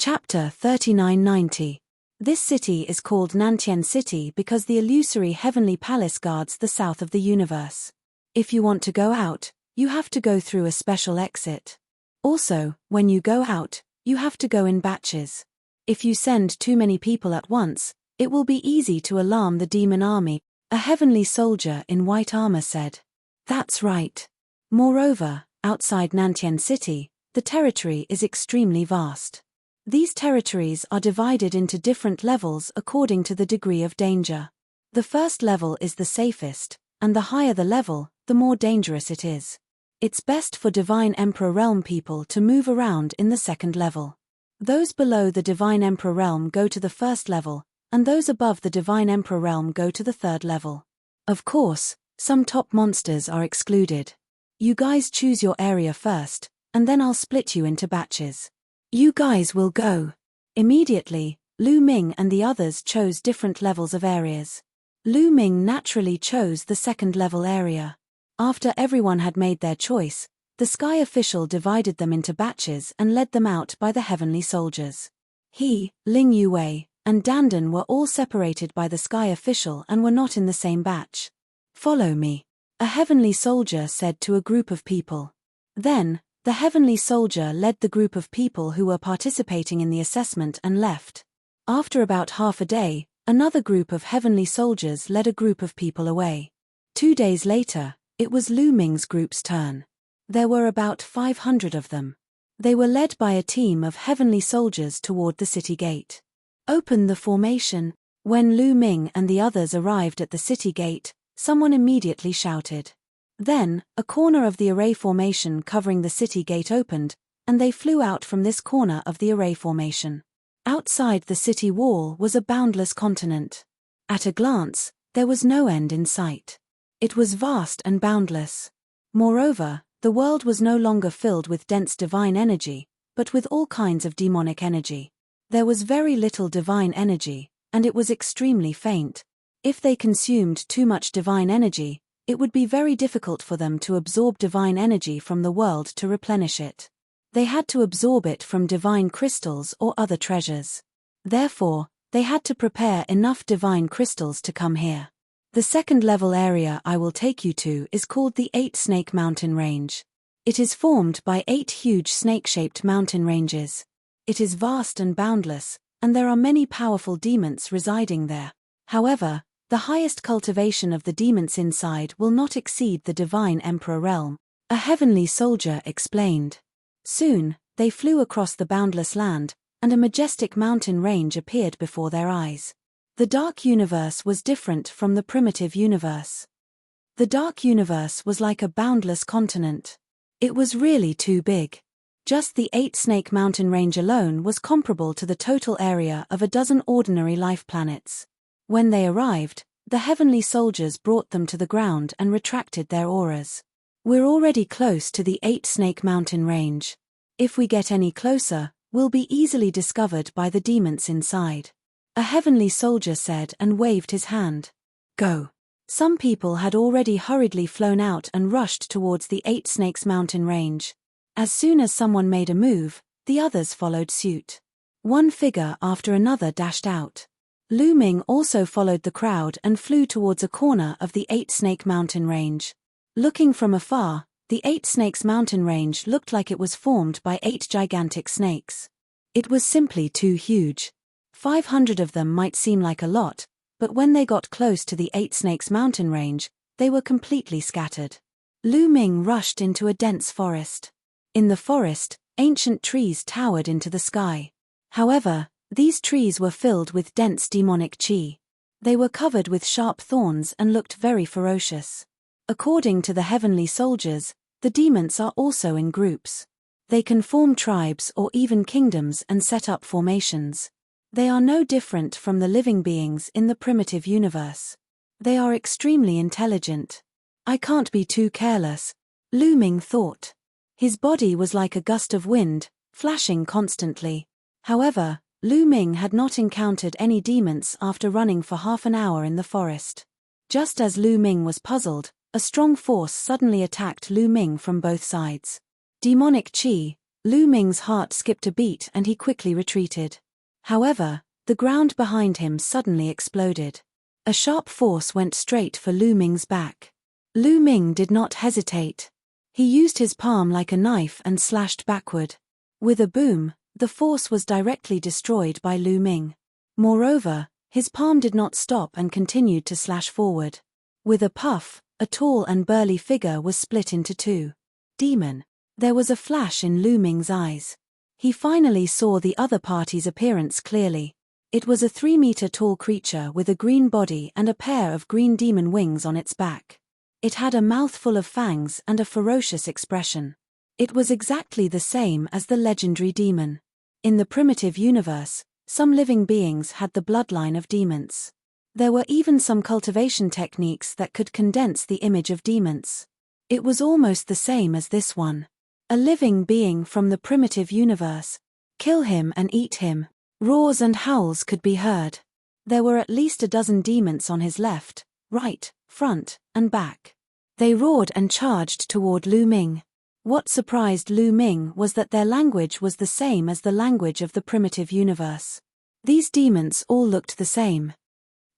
Chapter 3990. This city is called Nantian City because the illusory heavenly palace guards the south of the universe. If you want to go out, you have to go through a special exit. Also, when you go out, you have to go in batches. If you send too many people at once, it will be easy to alarm the demon army, a heavenly soldier in white armor said. That's right. Moreover, outside Nantian City, the territory is extremely vast. These territories are divided into different levels according to the degree of danger. The first level is the safest, and the higher the level, the more dangerous it is. It's best for Divine Emperor Realm people to move around in the second level. Those below the Divine Emperor Realm go to the first level, and those above the Divine Emperor Realm go to the third level. Of course, some top monsters are excluded. You guys choose your area first, and then I'll split you into batches. You guys will go. Immediately, Lu Ming and the others chose different levels of areas. Lu Ming naturally chose the second level area. After everyone had made their choice, the sky official divided them into batches and led them out by the heavenly soldiers. He, Ling Yue, and Dandan were all separated by the sky official and were not in the same batch. Follow me, a heavenly soldier said to a group of people. Then, the heavenly soldier led the group of people who were participating in the assessment and left. After about half a day, another group of heavenly soldiers led a group of people away. 2 days later, it was Lu Ming's group's turn. There were about 500 of them. They were led by a team of heavenly soldiers toward the city gate. Open the formation. When Lu Ming and the others arrived at the city gate, someone immediately shouted. Then, a corner of the array formation covering the city gate opened, and they flew out from this corner of the array formation. Outside the city wall was a boundless continent. At a glance, there was no end in sight. It was vast and boundless. Moreover, the world was no longer filled with dense divine energy, but with all kinds of demonic energy. There was very little divine energy, and it was extremely faint. If they consumed too much divine energy, it would be very difficult for them to absorb divine energy from the world to replenish it. They had to absorb it from divine crystals or other treasures. Therefore, they had to prepare enough divine crystals to come here. The second level area I will take you to is called the 8-Snake Mountain Range. It is formed by 8 huge snake-shaped mountain ranges. It is vast and boundless, and there are many powerful demons residing there. However, the highest cultivation of the demons inside will not exceed the Divine Emperor Realm, a heavenly soldier explained. Soon, they flew across the boundless land, and a majestic mountain range appeared before their eyes. The Dark Universe was different from the primitive universe. The Dark Universe was like a boundless continent. It was really too big. Just the 8-Snake Mountain Range alone was comparable to the total area of a dozen ordinary life planets. When they arrived, the heavenly soldiers brought them to the ground and retracted their auras. We're already close to the 8-Snake Mountain Range. If we get any closer, we'll be easily discovered by the demons inside. A heavenly soldier said and waved his hand. Go. Some people had already hurriedly flown out and rushed towards the 8-Snakes Mountain Range. As soon as someone made a move, the others followed suit. One figure after another dashed out. Lu Ming also followed the crowd and flew towards a corner of the 8-Snake Mountain Range. Looking from afar, the 8-Snakes Mountain Range looked like it was formed by 8 gigantic snakes. It was simply too huge. 500 of them might seem like a lot, but when they got close to the 8-Snakes Mountain Range, they were completely scattered. Lu Ming rushed into a dense forest. In the forest, ancient trees towered into the sky. However, these trees were filled with dense demonic chi. They were covered with sharp thorns and looked very ferocious. According to the heavenly soldiers, the demons are also in groups. They can form tribes or even kingdoms and set up formations. They are no different from the living beings in the primitive universe. They are extremely intelligent. I can't be too careless, Lu Ming thought. His body was like a gust of wind, flashing constantly. However, Lu Ming had not encountered any demons after running for half an hour in the forest. Just as Lu Ming was puzzled, a strong force suddenly attacked Lu Ming from both sides. Demonic chi, Lu Ming's heart skipped a beat and he quickly retreated. However, the ground behind him suddenly exploded. A sharp force went straight for Lu Ming's back. Lu Ming did not hesitate. He used his palm like a knife and slashed backward. With a boom, the force was directly destroyed by Lu Ming. Moreover, his palm did not stop and continued to slash forward. With a puff, a tall and burly figure was split into two. Demon. There was a flash in Lu Ming's eyes. He finally saw the other party's appearance clearly. It was a 3-meter-tall creature with a green body and a pair of green demon wings on its back. It had a mouthful of fangs and a ferocious expression. It was exactly the same as the legendary demon. In the primitive universe, some living beings had the bloodline of demons. There were even some cultivation techniques that could condense the image of demons. It was almost the same as this one. A living being from the primitive universe. Kill him and eat him. Roars and howls could be heard. There were at least a dozen demons on his left, right, front, and back. They roared and charged toward Lu Ming. What surprised Lu Ming was that their language was the same as the language of the primitive universe. These demons all looked the same.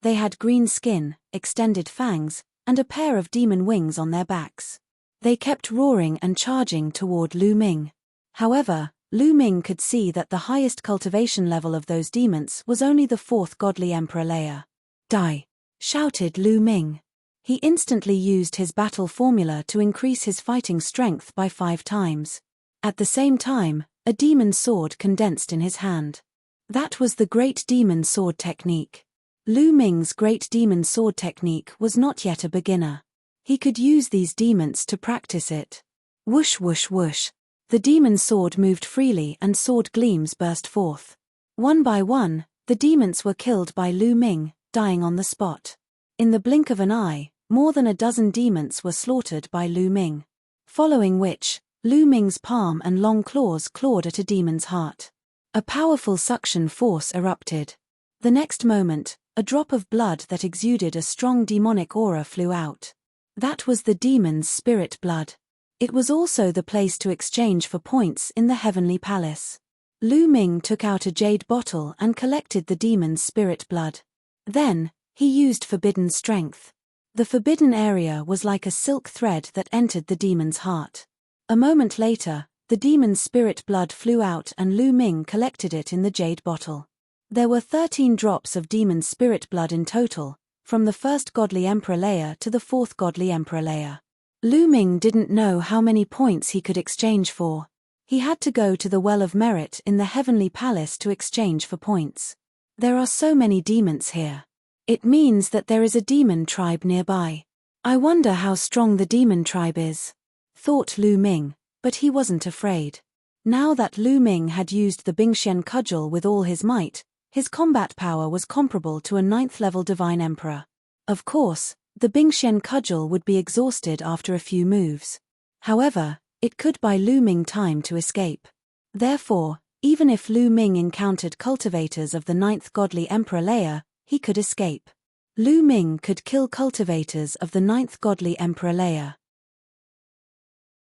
They had green skin, extended fangs, and a pair of demon wings on their backs. They kept roaring and charging toward Lu Ming. However, Lu Ming could see that the highest cultivation level of those demons was only the 4th godly emperor layer. Die! Shouted Lu Ming. He instantly used his battle formula to increase his fighting strength by 5 times. At the same time, a demon sword condensed in his hand. That was the Great Demon Sword technique. Lu Ming's Great Demon Sword technique was not yet a beginner. He could use these demons to practice it. Whoosh whoosh whoosh. The demon sword moved freely and sword gleams burst forth. One by one, the demons were killed by Lu Ming, dying on the spot. In the blink of an eye, more than a dozen demons were slaughtered by Lu Ming. Following which, Lu Ming's palm and long claws clawed at a demon's heart. A powerful suction force erupted. The next moment, a drop of blood that exuded a strong demonic aura flew out. That was the demon's spirit blood. It was also the place to exchange for points in the Heavenly Palace. Lu Ming took out a jade bottle and collected the demon's spirit blood. Then, he used forbidden strength. The forbidden area was like a silk thread that entered the demon's heart. A moment later, the demon's spirit blood flew out and Lu Ming collected it in the jade bottle. There were 13 drops of demon's spirit blood in total, from the 1st godly emperor layer to the 4th godly emperor layer. Lu Ming didn't know how many points he could exchange for. He had to go to the Well of Merit in the Heavenly Palace to exchange for points. There are so many demons here. It means that there is a demon tribe nearby. I wonder how strong the demon tribe is, thought Lu Ming, but he wasn't afraid. Now that Lu Ming had used the Bingxian cudgel with all his might, his combat power was comparable to a 9th level divine emperor. Of course, the Bingxian cudgel would be exhausted after a few moves. However, it could buy Lu Ming time to escape. Therefore, even if Lu Ming encountered cultivators of the 9th godly emperor layer, he could escape. Lu Ming could kill cultivators of the 9th godly emperor layer.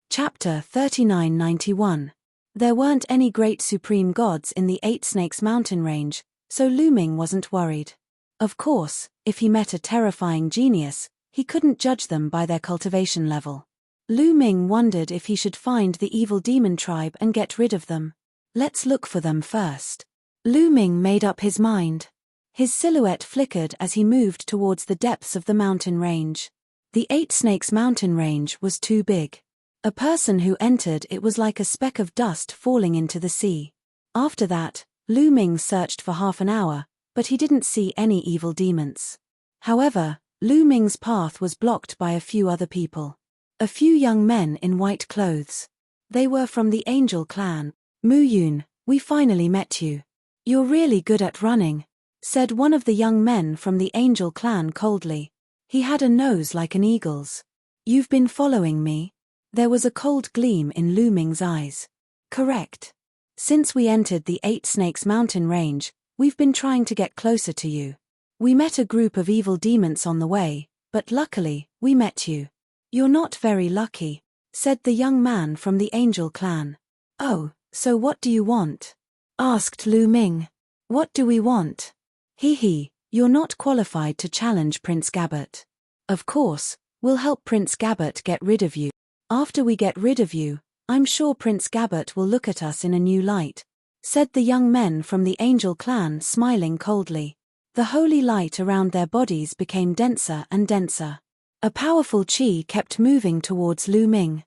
Chapter 3991. There weren't any great supreme gods in the 8 Snakes mountain range, so Lu Ming wasn't worried. Of course, if he met a terrifying genius, he couldn't judge them by their cultivation level. Lu Ming wondered if he should find the evil demon tribe and get rid of them. Let's look for them first. Lu Ming made up his mind. His silhouette flickered as he moved towards the depths of the mountain range. The 8 Snakes mountain range was too big. A person who entered it was like a speck of dust falling into the sea. After that, Lu Ming searched for half an hour, but he didn't see any evil demons. However, Lu Ming's path was blocked by a few other people. A few young men in white clothes. They were from the Angel clan. Mu Yun, we finally met you. You're really good at running, said one of the young men from the Angel clan coldly. He had a nose like an eagle's. You've been following me? There was a cold gleam in Lu Ming's eyes. Correct. Since we entered the 8 Snakes mountain range, we've been trying to get closer to you. We met a group of evil demons on the way, but luckily, we met you. You're not very lucky, said the young man from the Angel clan. Oh, So what do you want? Asked Lu Ming. What do we want? Hee, you're not qualified to challenge Prince Gabbert. Of course, we'll help Prince Gabbert get rid of you. After we get rid of you, I'm sure Prince Gabbert will look at us in a new light, said the young men from the Angel clan, smiling coldly. The holy light around their bodies became denser and denser. A powerful chi kept moving towards Lu Ming.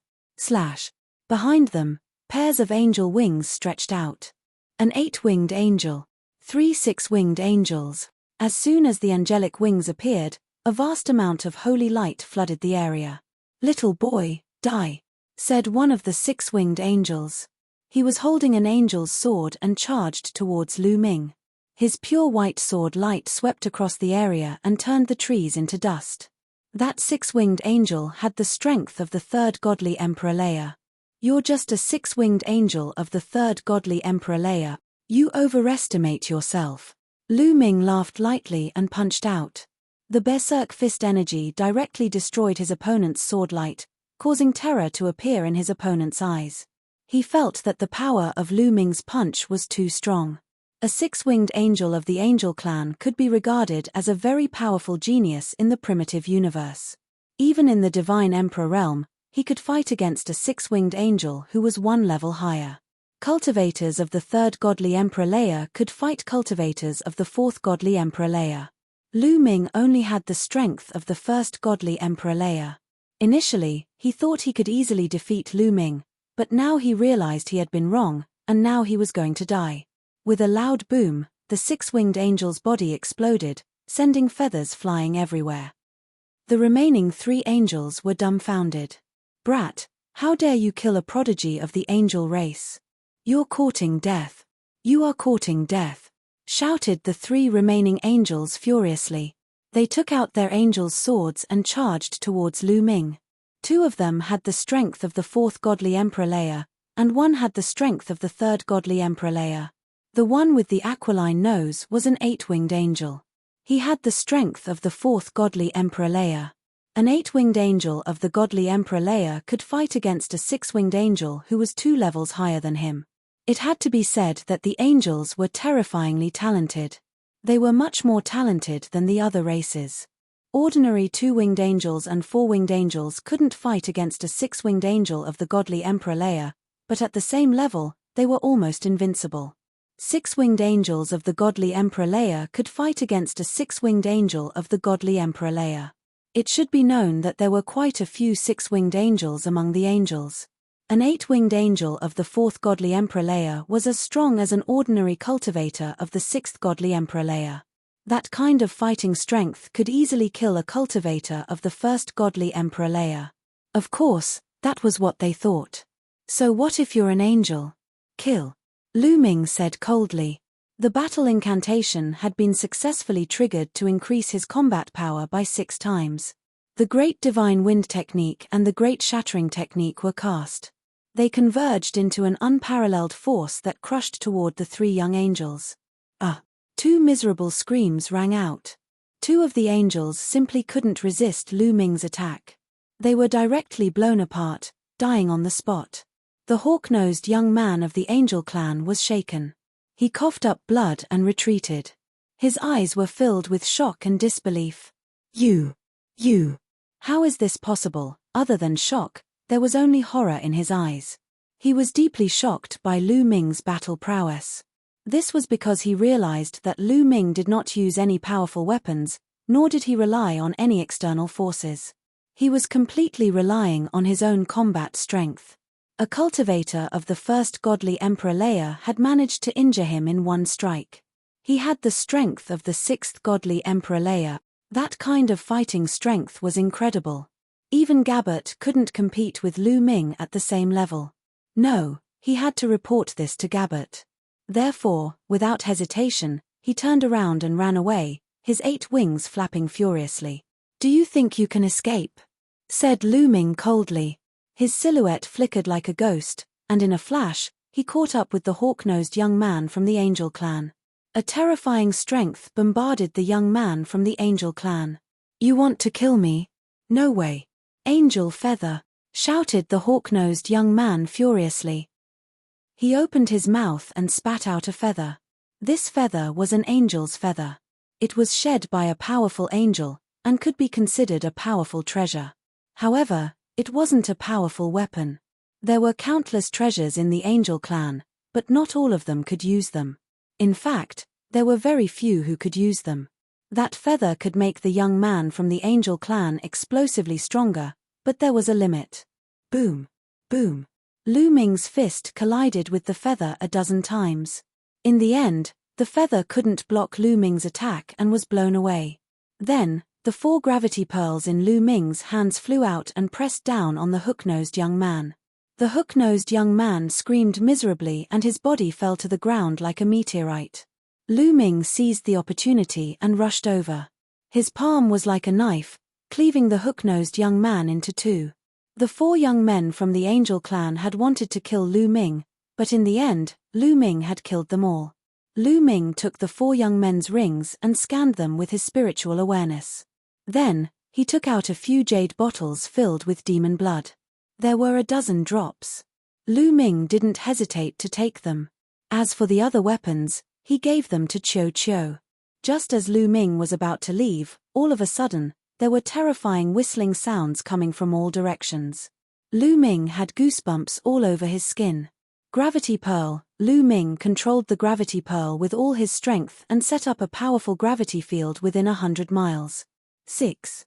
Behind them, pairs of angel wings stretched out. An 8-winged angel. 3 6-winged angels. As soon as the angelic wings appeared, a vast amount of holy light flooded the area. Little boy, die, said one of the 6-winged angels. He was holding an angel's sword and charged towards Lu Ming. His pure white sword light swept across the area and turned the trees into dust. That 6-winged angel had the strength of the 3rd godly Emperor Leia. You're just a 6-winged angel of the 3rd godly Emperor Leia. You overestimate yourself. Lu Ming laughed lightly and punched out. The berserk fist energy directly destroyed his opponent's sword light, causing terror to appear in his opponent's eyes. He felt that the power of Lu Ming's punch was too strong. A 6-winged angel of the Angel clan could be regarded as a very powerful genius in the primitive universe. Even in the Divine Emperor realm, he could fight against a 6-winged angel who was 1 level higher. Cultivators of the 3rd godly Emperor Leia could fight cultivators of the 4th godly Emperor Leia. Lu Ming only had the strength of the 1st godly Emperor Leia. Initially, he thought he could easily defeat Lu Ming, but now he realized he had been wrong, and now he was going to die. With a loud boom, the 6-winged angel's body exploded, sending feathers flying everywhere. The remaining 3 angels were dumbfounded. Brat, how dare you kill a prodigy of the angel race? You're courting death. You are courting death, shouted the 3 remaining angels furiously. They took out their angels' swords and charged towards Lu Ming. 2 of them had the strength of the 4th godly Emperor Leia, and 1 had the strength of the 3rd godly Emperor Leia. The one with the aquiline nose was an 8-winged angel. He had the strength of the 4th godly Emperor Leia. An 8-winged angel of the godly Emperor Leia could fight against a 6-winged angel who was 2 levels higher than him. It had to be said that the angels were terrifyingly talented. They were much more talented than the other races. Ordinary 2-winged angels and 4-winged angels couldn't fight against a 6-winged angel of the godly Emperor Leia, but at the same level, they were almost invincible. 6-winged angels of the godly Emperor Leia could fight against a 6-winged angel of the godly Emperor Leia. It should be known that there were quite a few 6-winged angels among the angels. An 8-winged angel of the 4th godly Emperor Leia was as strong as an ordinary cultivator of the 6th godly Emperor Leia. That kind of fighting strength could easily kill a cultivator of the 1st godly Emperor Leia. Of course, that was what they thought. So what if you're an angel? Kill. Lu Ming said coldly. The battle incantation had been successfully triggered to increase his combat power by 6 times. The Great Divine Wind Technique and the Great Shattering Technique were cast. They converged into an unparalleled force that crushed toward the 3 young angels. 2 miserable screams rang out. 2 of the angels simply couldn't resist Lu Ming's attack. They were directly blown apart, dying on the spot. The hawk-nosed young man of the Angel clan was shaken. He coughed up blood and retreated. His eyes were filled with shock and disbelief. You. How is this possible? Other than shock, there was only horror in his eyes. He was deeply shocked by Lu Ming's battle prowess. This was because he realized that Lu Ming did not use any powerful weapons, nor did he rely on any external forces. He was completely relying on his own combat strength. A cultivator of the 1st godly Emperor Leia had managed to injure him in 1 strike. He had the strength of the 6th godly Emperor Leia. That kind of fighting strength was incredible. Even Gabbert couldn't compete with Lu Ming at the same level. No, he had to report this to Gabbert. Therefore, without hesitation, he turned around and ran away, his 8 wings flapping furiously. Do you think you can escape? Said Lu Ming coldly. His silhouette flickered like a ghost, and in a flash, he caught up with the hawk-nosed young man from the Angel clan. A terrifying strength bombarded the young man from the Angel clan. You want to kill me? No way. Angel feather, shouted the hawk-nosed young man furiously. He opened his mouth and spat out a feather. This feather was an angel's feather. It was shed by a powerful angel, and could be considered a powerful treasure. However, it wasn't a powerful weapon. There were countless treasures in the angel clan, but not all of them could use them. In fact, there were very few who could use them. That feather could make the young man from the angel clan explosively stronger, but there was a limit. Boom! Boom! Lu Ming's fist collided with the feather a dozen times. In the end, the feather couldn't block Lu Ming's attack and was blown away. Then, the 4 gravity pearls in Lu Ming's hands flew out and pressed down on the hook-nosed young man. The hook-nosed young man screamed miserably and his body fell to the ground like a meteorite. Lu Ming seized the opportunity and rushed over. His palm was like a knife, cleaving the hook-nosed young man into 2. The 4 young men from the angel clan had wanted to kill Lu Ming, but in the end, Lu Ming had killed them all. Lu Ming took the 4 young men's rings and scanned them with his spiritual awareness. Then, he took out a few jade bottles filled with demon blood. There were a dozen drops. Lu Ming didn't hesitate to take them. As for the other weapons, he gave them to Qiu Qiu. Just as Lu Ming was about to leave, all of a sudden, there were terrifying whistling sounds coming from all directions. Lu Ming had goosebumps all over his skin. Gravity Pearl. Lu Ming controlled the Gravity Pearl with all his strength and set up a powerful gravity field within 100 miles. 6.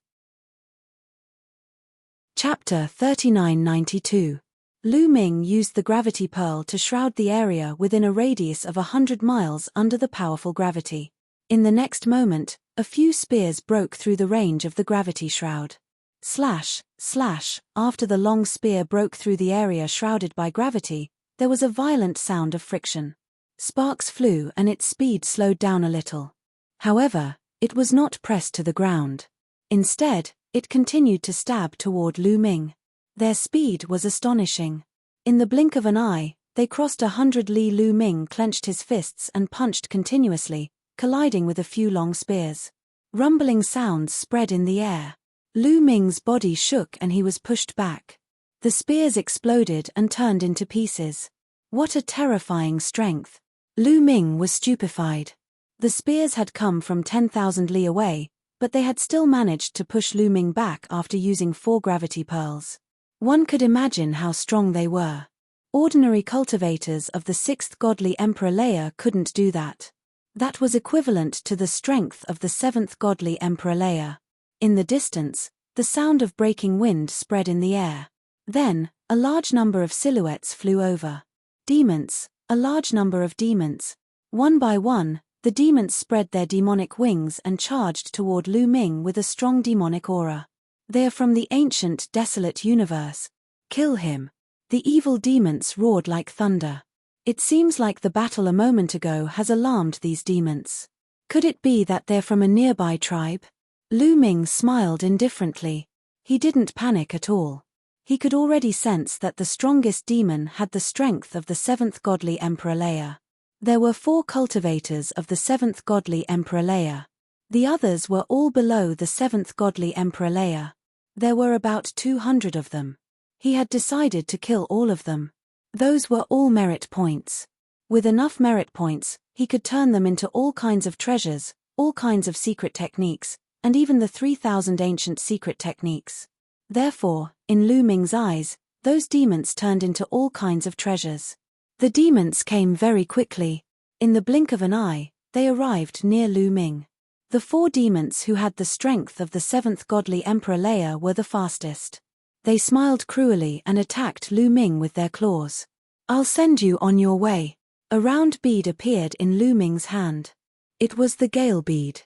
Chapter 3992. Lu Ming used the Gravity Pearl to shroud the area within a radius of 100 miles under the powerful gravity. In the next moment, a few spears broke through the range of the gravity shroud. Slash, slash, after the long spear broke through the area shrouded by gravity, there was a violent sound of friction. Sparks flew and its speed slowed down a little. However, it was not pressed to the ground. Instead, it continued to stab toward Lu Ming. Their speed was astonishing. In the blink of an eye, they crossed 100 li. Lu Ming clenched his fists and punched continuously, colliding with a few long spears. Rumbling sounds spread in the air. Lu Ming's body shook and he was pushed back. The spears exploded and turned into pieces. What a terrifying strength! Lu Ming was stupefied. The spears had come from 10,000 li away, but they had still managed to push Lu Ming back after using 4 gravity pearls. One could imagine how strong they were. Ordinary cultivators of the 6th godly emperor layer couldn't do that. That was equivalent to the strength of the 7th godly emperor layer. In the distance, the sound of breaking wind spread in the air. Then, a large number of silhouettes flew over. Demons, a large number of demons. One by one, the demons spread their demonic wings and charged toward Lu Ming with a strong demonic aura. They are from the ancient desolate universe. Kill him. The evil demons roared like thunder. It seems like the battle a moment ago has alarmed these demons. Could it be that they're from a nearby tribe? Lu Ming smiled indifferently. He didn't panic at all. He could already sense that the strongest demon had the strength of the 7th godly emperor layer. There were 4 cultivators of the 7th godly emperor layer. The others were all below the 7th godly emperor layer. There were about 200 of them. He had decided to kill all of them. Those were all merit points. With enough merit points, he could turn them into all kinds of treasures, all kinds of secret techniques, and even the 3,000 ancient secret techniques. Therefore, in Lu Ming's eyes, those demons turned into all kinds of treasures. The demons came very quickly. In the blink of an eye, they arrived near Lu Ming. The 4 demons who had the strength of the 7th godly emperor layer were the fastest. They smiled cruelly and attacked Lu Ming with their claws. "I'll send you on your way." A round bead appeared in Lu Ming's hand. It was the gale bead.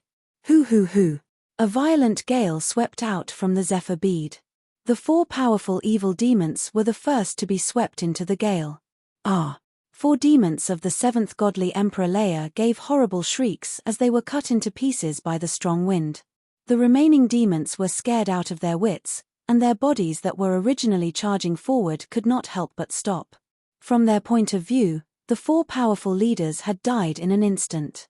Hoo hoo hoo. A violent gale swept out from the zephyr bead. The 4 powerful evil demons were the first to be swept into the gale. Ah! 4 demons of the 7th godly emperor layer gave horrible shrieks as they were cut into pieces by the strong wind. The remaining demons were scared out of their wits, and their bodies that were originally charging forward could not help but stop. From their point of view, the 4 powerful leaders had died in an instant.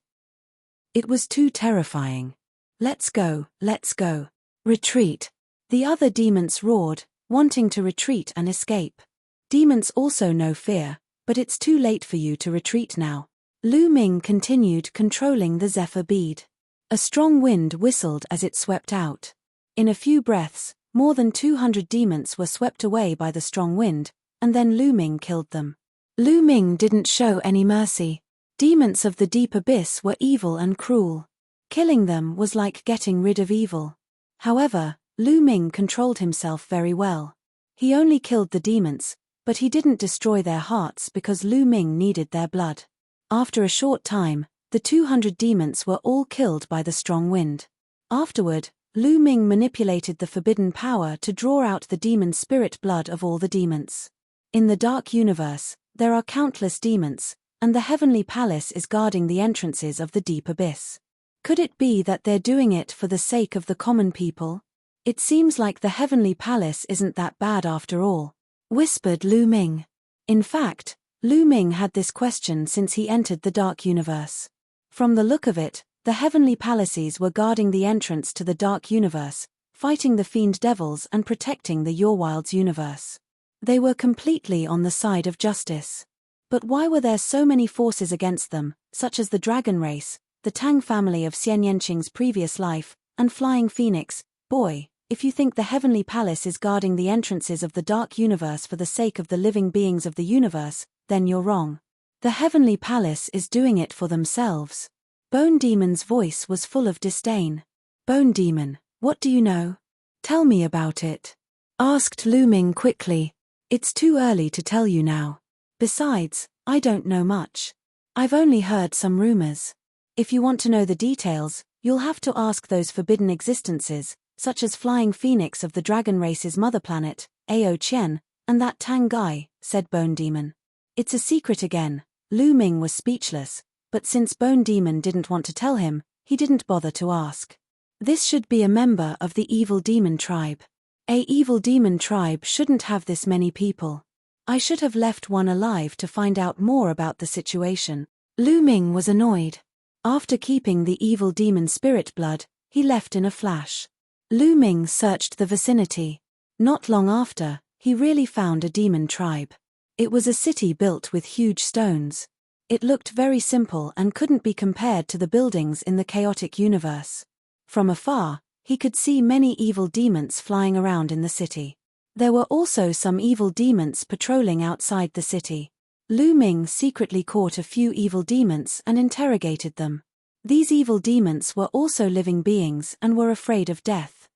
It was too terrifying. Let's go, let's go. Retreat. The other demons roared, wanting to retreat and escape. Demons also know fear, But it's too late for you to retreat now. Lu Ming continued controlling the zephyr bead. A strong wind whistled as it swept out. In a few breaths, more than 200 demons were swept away by the strong wind, and then Lu Ming killed them. Lu Ming didn't show any mercy. Demons of the deep abyss were evil and cruel. Killing them was like getting rid of evil. However, Lu Ming controlled himself very well. He only killed the demons, but he didn't destroy their hearts because Lu Ming needed their blood. After a short time, the 200 demons were all killed by the strong wind. Afterward, Lu Ming manipulated the forbidden power to draw out the demon spirit blood of all the demons. In the dark universe, there are countless demons, and the heavenly palace is guarding the entrances of the deep abyss. Could it be that they're doing it for the sake of the common people? It seems like the heavenly palace isn't that bad after all, whispered Lu Ming. In fact, Lu Ming had this question since he entered the dark universe. From the look of it, the heavenly palaces were guarding the entrance to the dark universe, fighting the fiend devils and protecting the Your-Wilds universe. They were completely on the side of justice. But why were there so many forces against them, such as the dragon race, the Tang family of Xian Yanqing's previous life, and Flying Phoenix? Boy, if you think the heavenly palace is guarding the entrances of the dark universe for the sake of the living beings of the universe, then you're wrong. The heavenly palace is doing it for themselves. Bone Demon's voice was full of disdain. Bone Demon, what do you know? Tell me about it, asked Lu Ming quickly. It's too early to tell you now. Besides, I don't know much. I've only heard some rumors. If you want to know the details, you'll have to ask those forbidden existences, such as Flying Phoenix of the dragon race's mother planet, Ao Qian, and that Tang guy, said Bone Demon. It's a secret again. Lu Ming was speechless, but since Bone Demon didn't want to tell him, he didn't bother to ask. This should be a member of the evil demon tribe. A evil demon tribe shouldn't have this many people. I should have left one alive to find out more about the situation. Lu Ming was annoyed. After keeping the evil demon spirit blood, he left in a flash. Lu Ming searched the vicinity. Not long after, he really found a demon tribe. It was a city built with huge stones. It looked very simple and couldn't be compared to the buildings in the chaotic universe. From afar, he could see many evil demons flying around in the city. There were also some evil demons patrolling outside the city. Lu Ming secretly caught a few evil demons and interrogated them. These evil demons were also living beings and were afraid of death.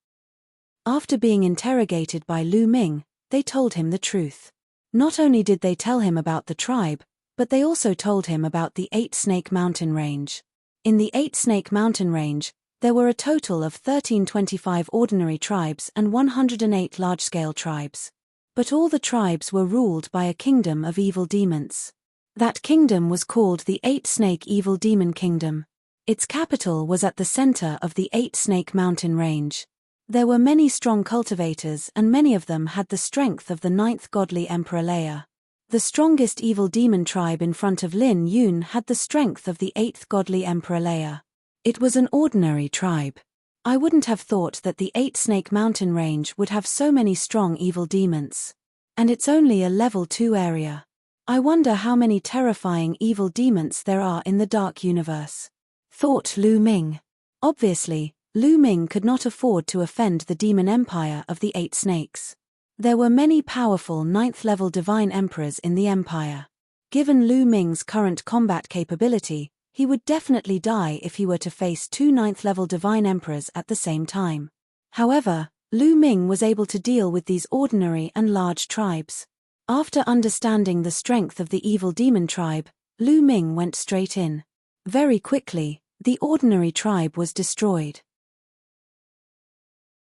After being interrogated by Lu Ming, they told him the truth. Not only did they tell him about the tribe, but they also told him about the 8-Snake Mountain Range. In the 8-Snake Mountain Range, there were a total of 1325 ordinary tribes and 108 large-scale tribes. But all the tribes were ruled by a kingdom of evil demons. That kingdom was called the 8-Snake Evil Demon Kingdom. Its capital was at the center of the 8-Snake Mountain Range. There were many strong cultivators and many of them had the strength of the 9th godly Emperor Leia. The strongest evil demon tribe in front of Lin Yun had the strength of the 8th godly Emperor Leia. It was an ordinary tribe. I wouldn't have thought that the 8-Snake Mountain Range would have so many strong evil demons. And it's only a level 2 area. I wonder how many terrifying evil demons there are in the dark universe, thought Lu Ming. Obviously, Lu Ming could not afford to offend the demon empire of the 8 snakes. There were many powerful 9th-level divine emperors in the empire. Given Lu Ming's current combat capability, he would definitely die if he were to face 2 9th-level divine emperors at the same time. However, Lu Ming was able to deal with these ordinary and large tribes. After understanding the strength of the evil demon tribe, Lu Ming went straight in. Very quickly, the ordinary tribe was destroyed.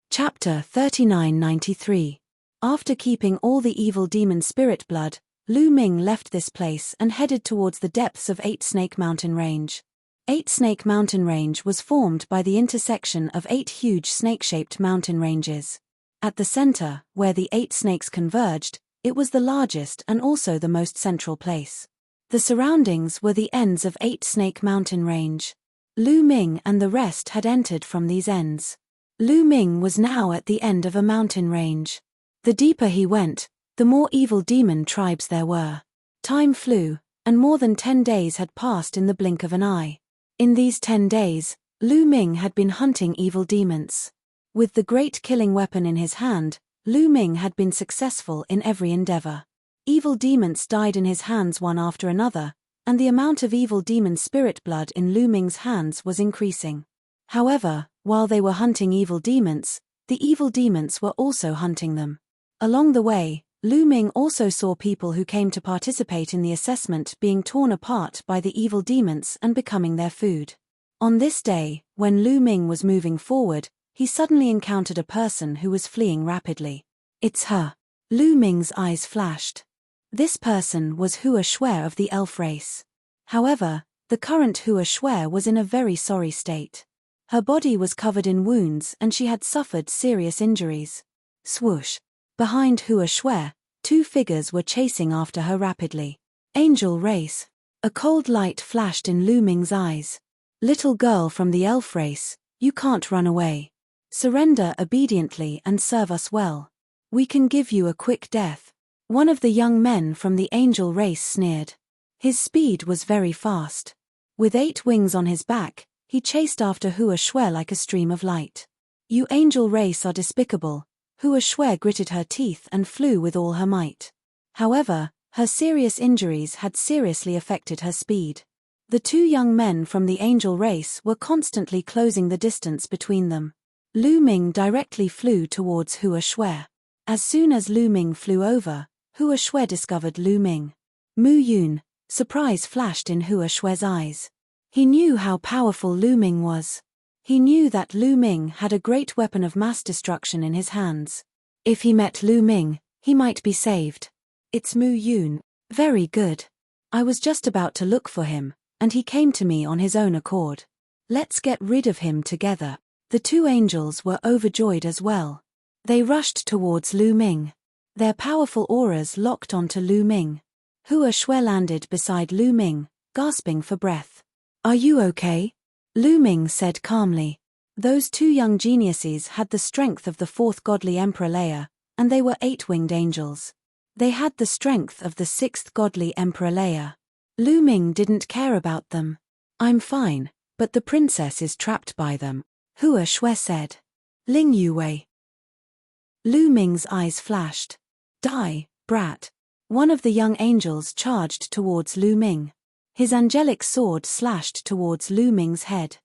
Chapter 3993. After keeping all the evil demon spirit blood, Lu Ming left this place and headed towards the depths of 8-Snake Mountain Range. 8-Snake Mountain Range was formed by the intersection of 8 huge snake-shaped mountain ranges. At the center, where the 8 snakes converged, it was the largest and also the most central place. The surroundings were the ends of 8-Snake Mountain Range. Lu Ming and the rest had entered from these ends. Lu Ming was now at the end of a mountain range. The deeper he went, the more evil demon tribes there were. Time flew, and more than 10 days had passed in the blink of an eye. In these 10 days, Lu Ming had been hunting evil demons. With the great killing weapon in his hand, Lu Ming had been successful in every endeavor. Evil demons died in his hands one after another, and the amount of evil demon spirit blood in Lu Ming's hands was increasing. However, while they were hunting evil demons, the evil demons were also hunting them. Along the way, Lu Ming also saw people who came to participate in the assessment being torn apart by the evil demons and becoming their food. On this day, when Lu Ming was moving forward, he suddenly encountered a person who was fleeing rapidly. It's her. Lu Ming's eyes flashed. This person was Hua Shui of the elf race. However, the current Hua Shui was in a very sorry state. Her body was covered in wounds and she had suffered serious injuries. Swoosh! Behind Hua Shui, two figures were chasing after her rapidly. Angel race. A cold light flashed in Lu Ming's eyes. Little girl from the elf race, you can't run away. Surrender obediently and serve us well. We can give you a quick death. One of the young men from the angel race sneered. His speed was very fast. With 8 wings on his back, he chased after Hua Shui like a stream of light. You angel race are despicable. Hua Shui gritted her teeth and flew with all her might. However, her serious injuries had seriously affected her speed. The 2 young men from the angel race were constantly closing the distance between them. Lu Ming directly flew towards Hua Shui. As soon as Lu Ming flew over, Hua Shui discovered Lu Ming. Mu Yun, surprise flashed in Hua Shui's eyes. He knew how powerful Lu Ming was. He knew that Lu Ming had a great weapon of mass destruction in his hands. If he met Lu Ming, he might be saved. It's Mu Yun. Very good. I was just about to look for him, and he came to me on his own accord. Let's get rid of him together. The 2 angels were overjoyed as well. They rushed towards Lu Ming. Their powerful auras locked onto Lu Ming. Hua Shui landed beside Lu Ming, gasping for breath. Are you okay? Lu Ming said calmly. Those 2 young geniuses had the strength of the 4th godly emperor Leia, and they were 8-winged angels. They had the strength of the 6th godly emperor Leia. Lu Ming didn't care about them. I'm fine, but the princess is trapped by them, Hua Shui said. Ling Yuwei. Lu Ming's eyes flashed. Die, brat. One of the young angels charged towards Lu Ming. His angelic sword slashed towards Lu Ming's head.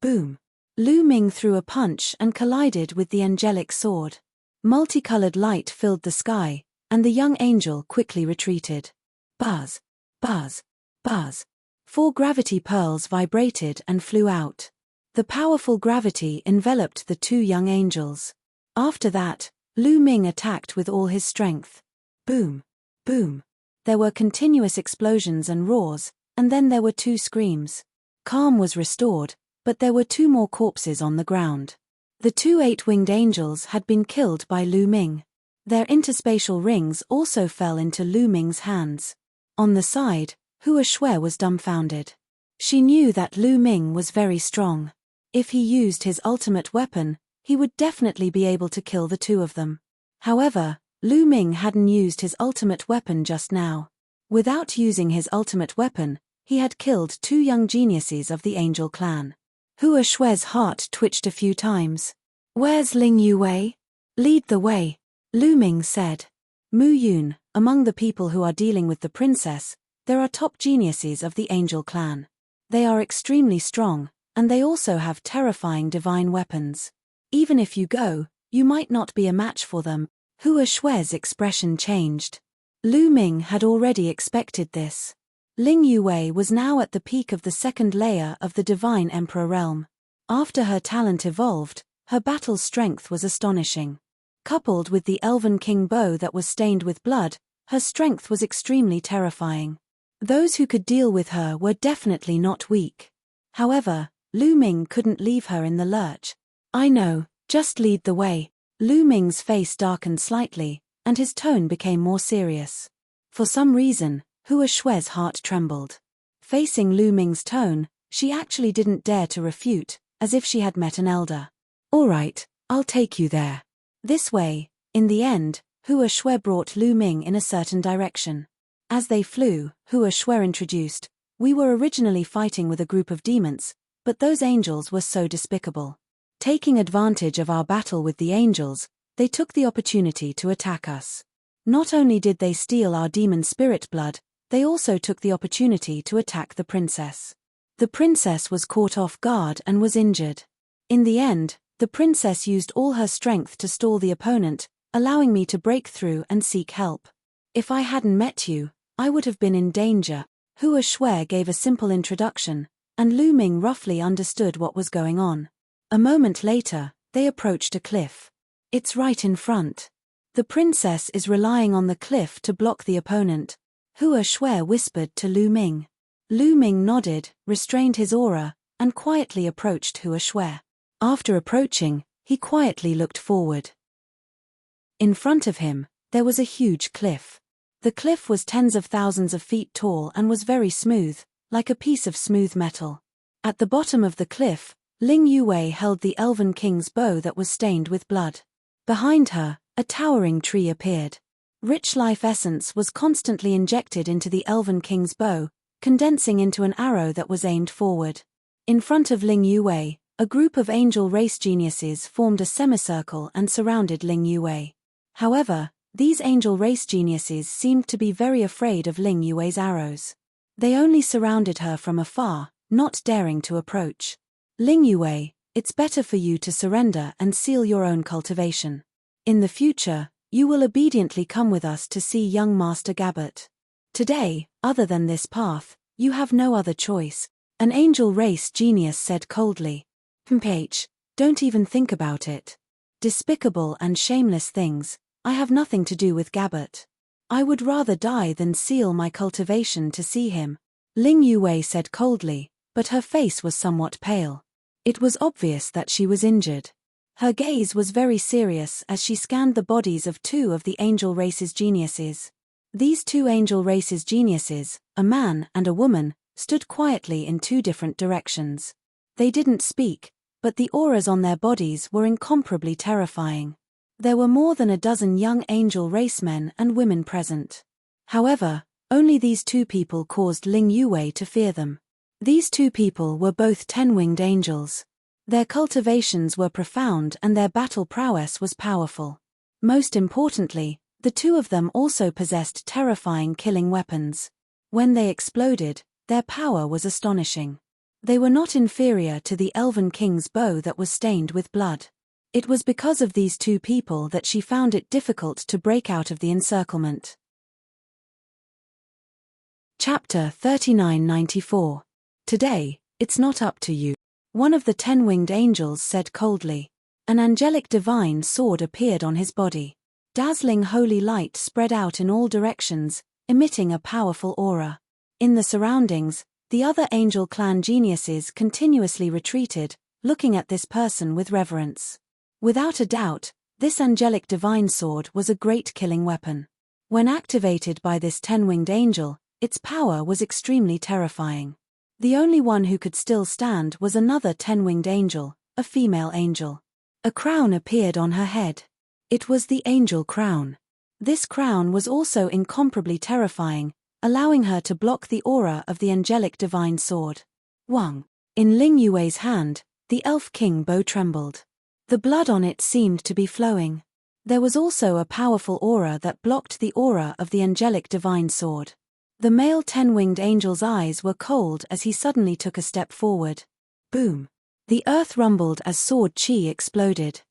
Boom. Lu Ming threw a punch and collided with the angelic sword. Multicolored light filled the sky, and the young angel quickly retreated. Buzz. Buzz. Buzz. 4 gravity pearls vibrated and flew out. The powerful gravity enveloped the 2 young angels. After that, Lu Ming attacked with all his strength. Boom. Boom. There were continuous explosions and roars, and then there were 2 screams. Calm was restored, but there were 2 more corpses on the ground. The 2 8-winged angels had been killed by Lu Ming. Their interspatial rings also fell into Lu Ming's hands. On the side, Hua Shui was dumbfounded. She knew that Lu Ming was very strong. If he used his ultimate weapon, he would definitely be able to kill the 2 of them. However, Lu Ming hadn't used his ultimate weapon just now. Without using his ultimate weapon, he had killed 2 young geniuses of the angel clan. Hua Shui's heart twitched a few times. Where's Ling Yuwei? Lead the way, Lu Ming said. Mu Yun, among the people who are dealing with the princess, there are top geniuses of the angel clan. They are extremely strong, and they also have terrifying divine weapons. Even if you go, you might not be a match for them. Hua Shui's expression changed. Lu Ming had already expected this. Ling Yuwei was now at the peak of the 2nd layer of the divine emperor realm. After her talent evolved, her battle strength was astonishing. Coupled with the elven king bow that was stained with blood, her strength was extremely terrifying. Those who could deal with her were definitely not weak. However, Lu Ming couldn't leave her in the lurch. I know, just lead the way. Lu Ming's face darkened slightly, and his tone became more serious. For some reason, Hua Shui's heart trembled. Facing Lu Ming's tone, she actually didn't dare to refute, as if she had met an elder. All right, I'll take you there. This way, in the end, Hua Shui brought Lu Ming in a certain direction. As they flew, Hua Shui introduced, "We were originally fighting with a group of demons, but those angels were so despicable. Taking advantage of our battle with the angels, they took the opportunity to attack us. Not only did they steal our demon spirit blood, they also took the opportunity to attack the princess. The princess was caught off guard and was injured. In the end, the princess used all her strength to stall the opponent, allowing me to break through and seek help. If I hadn't met you, I would have been in danger." Hua Shui gave a simple introduction, and Lu Ming roughly understood what was going on. A moment later, they approached a cliff. "It's right in front. The princess is relying on the cliff to block the opponent," Hua Shui whispered to Lu Ming. Lu Ming nodded, restrained his aura, and quietly approached Hua Shui. After approaching, he quietly looked forward. In front of him, there was a huge cliff. The cliff was tens of thousands of feet tall and was very smooth, like a piece of smooth metal. At the bottom of the cliff, Ling Yue held the Elven King's bow that was stained with blood. Behind her, a towering tree appeared. Rich life essence was constantly injected into the Elven King's bow, condensing into an arrow that was aimed forward. In front of Ling Yue, a group of angel race geniuses formed a semicircle and surrounded Ling Yue. However, these angel race geniuses seemed to be very afraid of Ling Yue's arrows. They only surrounded her from afar, not daring to approach. "Ling Yue, it's better for you to surrender and seal your own cultivation. In the future, you will obediently come with us to see young Master Gabbert. Today, other than this path, you have no other choice," an angel race genius said coldly. "Mph, don't even think about it. Despicable and shameless things, I have nothing to do with Gabbert. I would rather die than seal my cultivation to see him," Ling Yue said coldly, but her face was somewhat pale. It was obvious that she was injured. Her gaze was very serious as she scanned the bodies of two of the angel race's geniuses. These two angel race's geniuses, a man and a woman, stood quietly in two different directions. They didn't speak, but the auras on their bodies were incomparably terrifying. There were more than a dozen young angel racemen and women present. However, only these two people caused Ling Yue to fear them. These two people were both 10-winged angels. Their cultivations were profound and their battle prowess was powerful. Most importantly, the two of them also possessed terrifying killing weapons. When they exploded, their power was astonishing. They were not inferior to the Elven King's bow that was stained with blood. It was because of these two people that she found it difficult to break out of the encirclement. Chapter 3994. Today, it's not up to you. One of the 10-winged angels said coldly. An angelic divine sword appeared on his body. Dazzling holy light spread out in all directions, emitting a powerful aura. In the surroundings, the other angel clan geniuses continuously retreated, looking at this person with reverence. Without a doubt, this angelic divine sword was a great killing weapon. When activated by this 10-winged angel, its power was extremely terrifying. The only one who could still stand was another 10-winged angel, a female angel. A crown appeared on her head. It was the angel crown. This crown was also incomparably terrifying, allowing her to block the aura of the angelic divine sword. Wang. In Ling Yue's hand, the elf king bow trembled. The blood on it seemed to be flowing. There was also a powerful aura that blocked the aura of the angelic divine sword. The male 10-winged angel's eyes were cold as he suddenly took a step forward. Boom! The earth rumbled as sword chi exploded.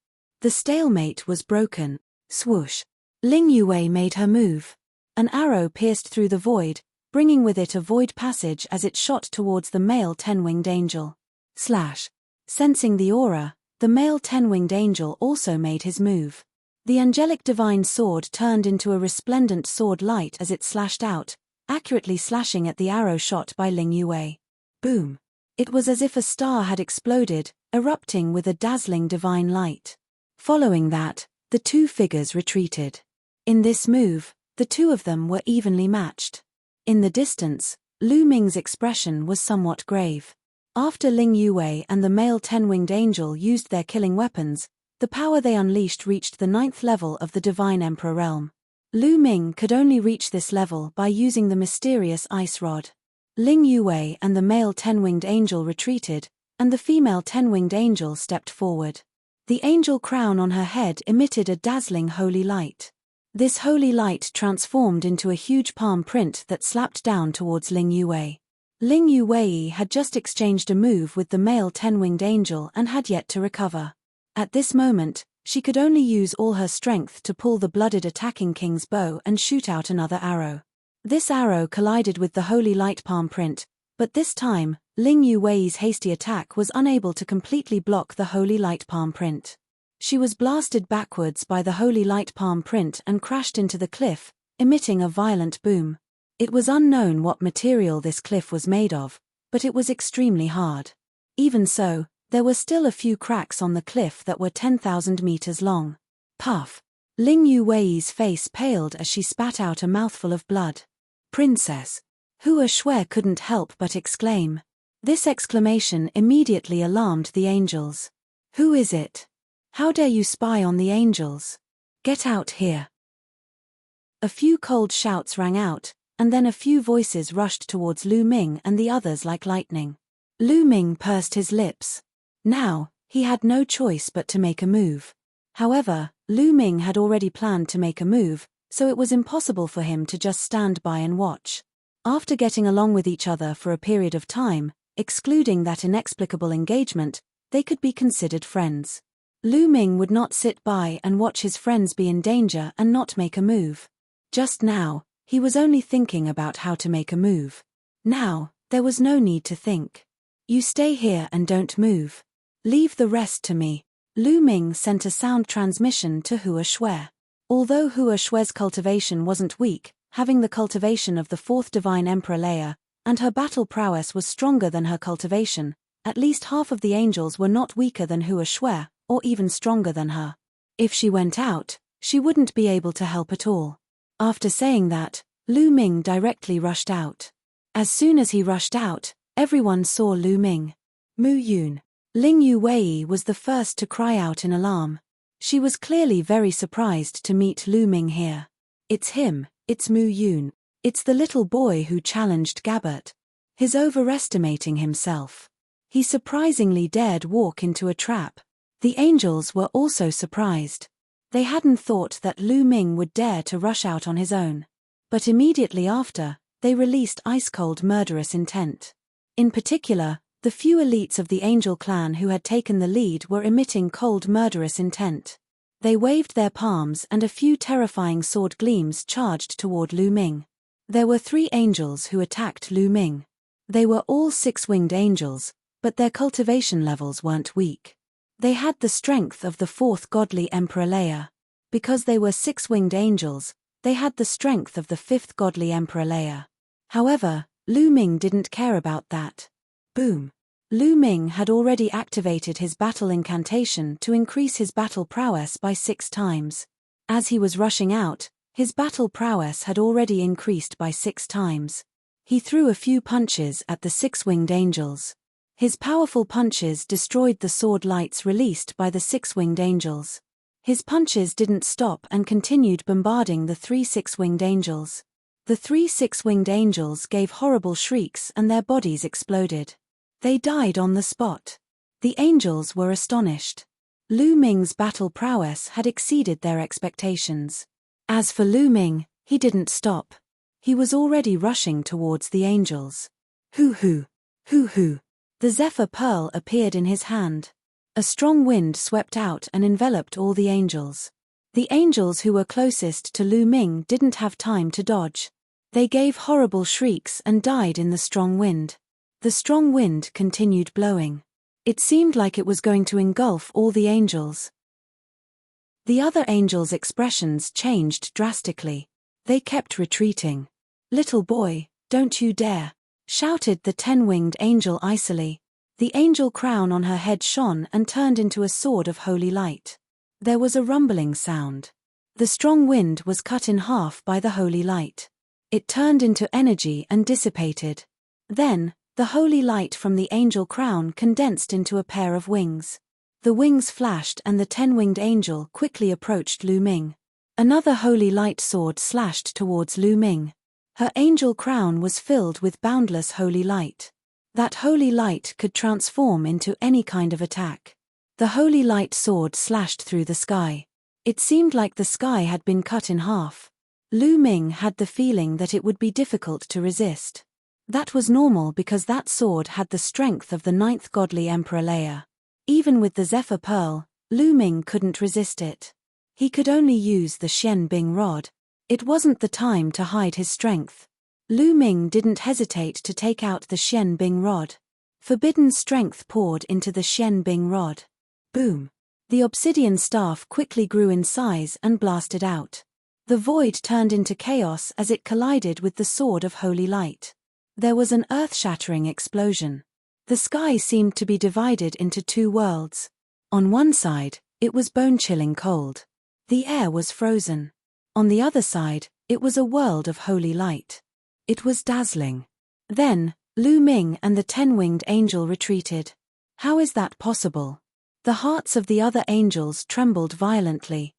The stalemate was broken. Swoosh! Ling Yue made her move. An arrow pierced through the void, bringing with it a void passage as it shot towards the male 10-winged angel. Slash! Sensing the aura, the male 10-winged angel also made his move. The angelic divine sword turned into a resplendent sword light as it slashed out, accurately slashing at the arrow shot by Ling Yue. Boom! It was as if a star had exploded, erupting with a dazzling divine light. Following that, the two figures retreated. In this move, the two of them were evenly matched. In the distance, Lu Ming's expression was somewhat grave. After Ling Yue and the male 10-winged angel used their killing weapons, the power they unleashed reached the 9th level of the Divine Emperor realm. Lu Ming could only reach this level by using the mysterious ice rod. Ling Yue and the male ten-winged angel retreated, and the female ten-winged angel stepped forward. The angel crown on her head emitted a dazzling holy light. This holy light transformed into a huge palm print that slapped down towards Ling Yue. Ling Yue had just exchanged a move with the male ten-winged angel and had yet to recover. At this moment, she could only use all her strength to pull the blooded attacking king's bow and shoot out another arrow. This arrow collided with the holy light palm print, but this time, Ling Yue's hasty attack was unable to completely block the holy light palm print. She was blasted backwards by the holy light palm print and crashed into the cliff, emitting a violent boom. It was unknown what material this cliff was made of, but it was extremely hard. Even so, there were still a few cracks on the cliff that were 10,000 meters long. Puff! Ling Yue's face paled as she spat out a mouthful of blood. Princess! Hua Shui couldn't help but exclaim. This exclamation immediately alarmed the angels. Who is it? How dare you spy on the angels? Get out here! A few cold shouts rang out, and then a few voices rushed towards Lu Ming and the others like lightning. Lu Ming pursed his lips. Now, he had no choice but to make a move. However, Lu Ming had already planned to make a move, so it was impossible for him to just stand by and watch. After getting along with each other for a period of time, excluding that inexplicable engagement, they could be considered friends. Lu Ming would not sit by and watch his friends be in danger and not make a move. Just now, he was only thinking about how to make a move. Now, there was no need to think. You stay here and don't move. Leave the rest to me. Lu Ming sent a sound transmission to Hua Shui. Although Hua Shui's cultivation wasn't weak, having the cultivation of the fourth divine emperor layer, and her battle prowess was stronger than her cultivation, at least half of the angels were not weaker than Hua Shui, or even stronger than her. If she went out, she wouldn't be able to help at all. After saying that, Lu Ming directly rushed out. As soon as he rushed out, everyone saw Lu Ming. Mu Yun. Ling Yue was the first to cry out in alarm. She was clearly very surprised to meet Lu Ming here. It's him, it's Mu Yun. It's the little boy who challenged Gabbert. He's overestimating himself. He surprisingly dared walk into a trap. The angels were also surprised. They hadn't thought that Lu Ming would dare to rush out on his own. But immediately after, they released ice-cold murderous intent. In particular, the few elites of the angel clan who had taken the lead were emitting cold murderous intent. They waved their palms and a few terrifying sword gleams charged toward Lu Ming. There were 3 angels who attacked Lu Ming. They were all 6-winged angels, but their cultivation levels weren't weak. They had the strength of the 4th godly emperor layer. Because they were 6-winged angels, they had the strength of the 5th godly emperor layer. However, Lu Ming didn't care about that. Boom! Lu Ming had already activated his battle incantation to increase his battle prowess by 6 times. As he was rushing out, his battle prowess had already increased by 6 times. He threw a few punches at the 6-winged angels. His powerful punches destroyed the sword lights released by the 6-winged angels. His punches didn't stop and continued bombarding the 3 6-winged angels. The 3 6-winged angels gave horrible shrieks and their bodies exploded. They died on the spot. The angels were astonished. Lu Ming's battle prowess had exceeded their expectations. As for Lu Ming, he didn't stop. He was already rushing towards the angels. Hoo-hoo! Hoo-hoo! The Zephyr Pearl appeared in his hand. A strong wind swept out and enveloped all the angels. The angels who were closest to Lu Ming didn't have time to dodge. They gave horrible shrieks and died in the strong wind. The strong wind continued blowing. It seemed like it was going to engulf all the angels. The other angels' expressions changed drastically. They kept retreating. "Little boy, don't you dare!" shouted the 10-winged angel icily. The angel crown on her head shone and turned into a sword of holy light. There was a rumbling sound. The strong wind was cut in half by the holy light. It turned into energy and dissipated. Then, the holy light from the angel crown condensed into a pair of wings. The wings flashed and the 10-winged angel quickly approached Lu Ming. Another holy light sword slashed towards Lu Ming. Her angel crown was filled with boundless holy light. That holy light could transform into any kind of attack. The holy light sword slashed through the sky. It seemed like the sky had been cut in half. Lu Ming had the feeling that it would be difficult to resist. That was normal because that sword had the strength of the ninth godly Emperor Leia. Even with the Zephyr Pearl, Lu Ming couldn't resist it. He could only use the Xian Bing rod. It wasn't the time to hide his strength. Lu Ming didn't hesitate to take out the Xian Bing rod. Forbidden strength poured into the Xian Bing rod. Boom! The obsidian staff quickly grew in size and blasted out. The void turned into chaos as it collided with the sword of holy light. There was an earth-shattering explosion. The sky seemed to be divided into two worlds. On one side, it was bone-chilling cold. The air was frozen. On the other side, it was a world of holy light. It was dazzling. Then, Lu Ming and the 10-winged angel retreated. How is that possible? The hearts of the other angels trembled violently.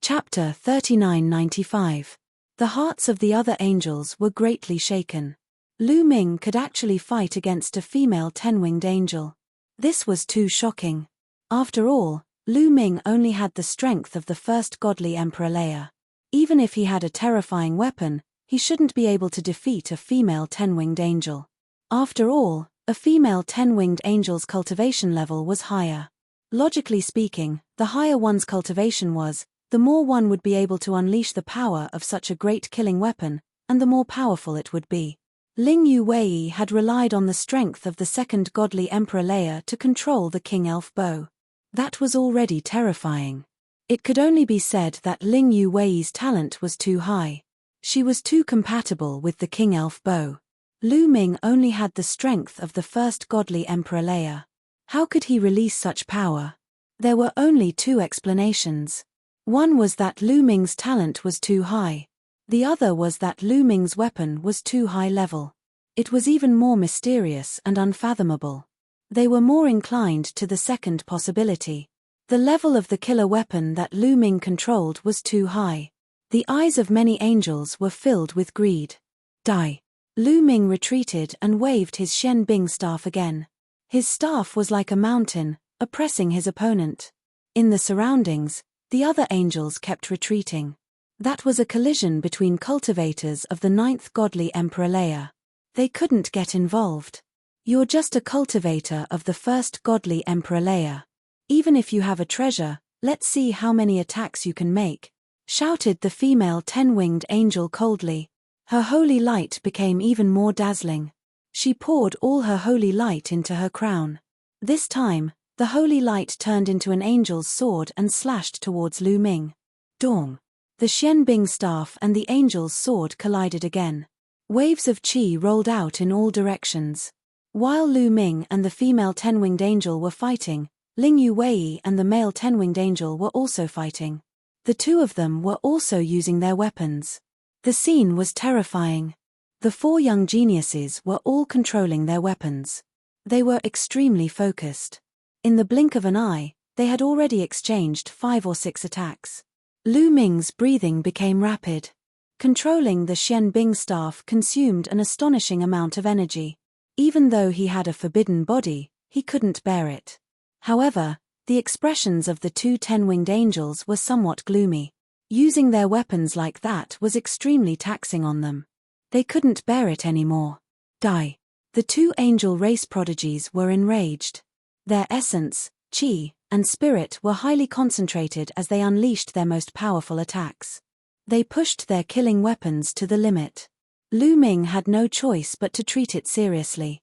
Chapter 3995. The hearts of the other angels were greatly shaken. Lu Ming could actually fight against a female 10-winged angel. This was too shocking. After all, Lu Ming only had the strength of the first godly Emperor Leia. Even if he had a terrifying weapon, he shouldn't be able to defeat a female 10-winged angel. After all, a female 10-winged angel's cultivation level was higher. Logically speaking, the higher one's cultivation was, the more one would be able to unleash the power of such a great killing weapon, and the more powerful it would be. Ling Yu Wei had relied on the strength of the second godly Emperor Leia to control the King Elf bow. That was already terrifying. It could only be said that Ling Yu Wei's talent was too high. She was too compatible with the King Elf bow. Lu Ming only had the strength of the first godly Emperor Leia. How could he release such power? There were only two explanations. One was that Lu Ming's talent was too high. The other was that Lu Ming's weapon was too high level. It was even more mysterious and unfathomable. They were more inclined to the second possibility. The level of the killer weapon that Lu Ming controlled was too high. The eyes of many angels were filled with greed. Die. Lu Ming retreated and waved his Xian Bing staff again. His staff was like a mountain, oppressing his opponent. In the surroundings, the other angels kept retreating. That was a collision between cultivators of the ninth godly Emperor Leia. They couldn't get involved. You're just a cultivator of the first godly Emperor Leia. Even if you have a treasure, let's see how many attacks you can make, shouted the female 10-winged angel coldly. Her holy light became even more dazzling. She poured all her holy light into her crown. This time, the holy light turned into an angel's sword and slashed towards Lu Ming. Dong! The Xian Bing staff and the angel's sword collided again. Waves of qi rolled out in all directions. While Lu Ming and the female 10-winged angel were fighting, Ling Yu Wei and the male 10-winged angel were also fighting. The two of them were also using their weapons. The scene was terrifying. The four young geniuses were all controlling their weapons. They were extremely focused. In the blink of an eye, they had already exchanged 5 or 6 attacks. Lu Ming's breathing became rapid. Controlling the Xian Bing staff consumed an astonishing amount of energy. Even though he had a forbidden body, he couldn't bear it. However, the expressions of the two 10-winged angels were somewhat gloomy. Using their weapons like that was extremely taxing on them. They couldn't bear it anymore. Die. The two angel race prodigies were enraged. Their essence, qi, and spirit were highly concentrated as they unleashed their most powerful attacks. They pushed their killing weapons to the limit. Lu Ming had no choice but to treat it seriously.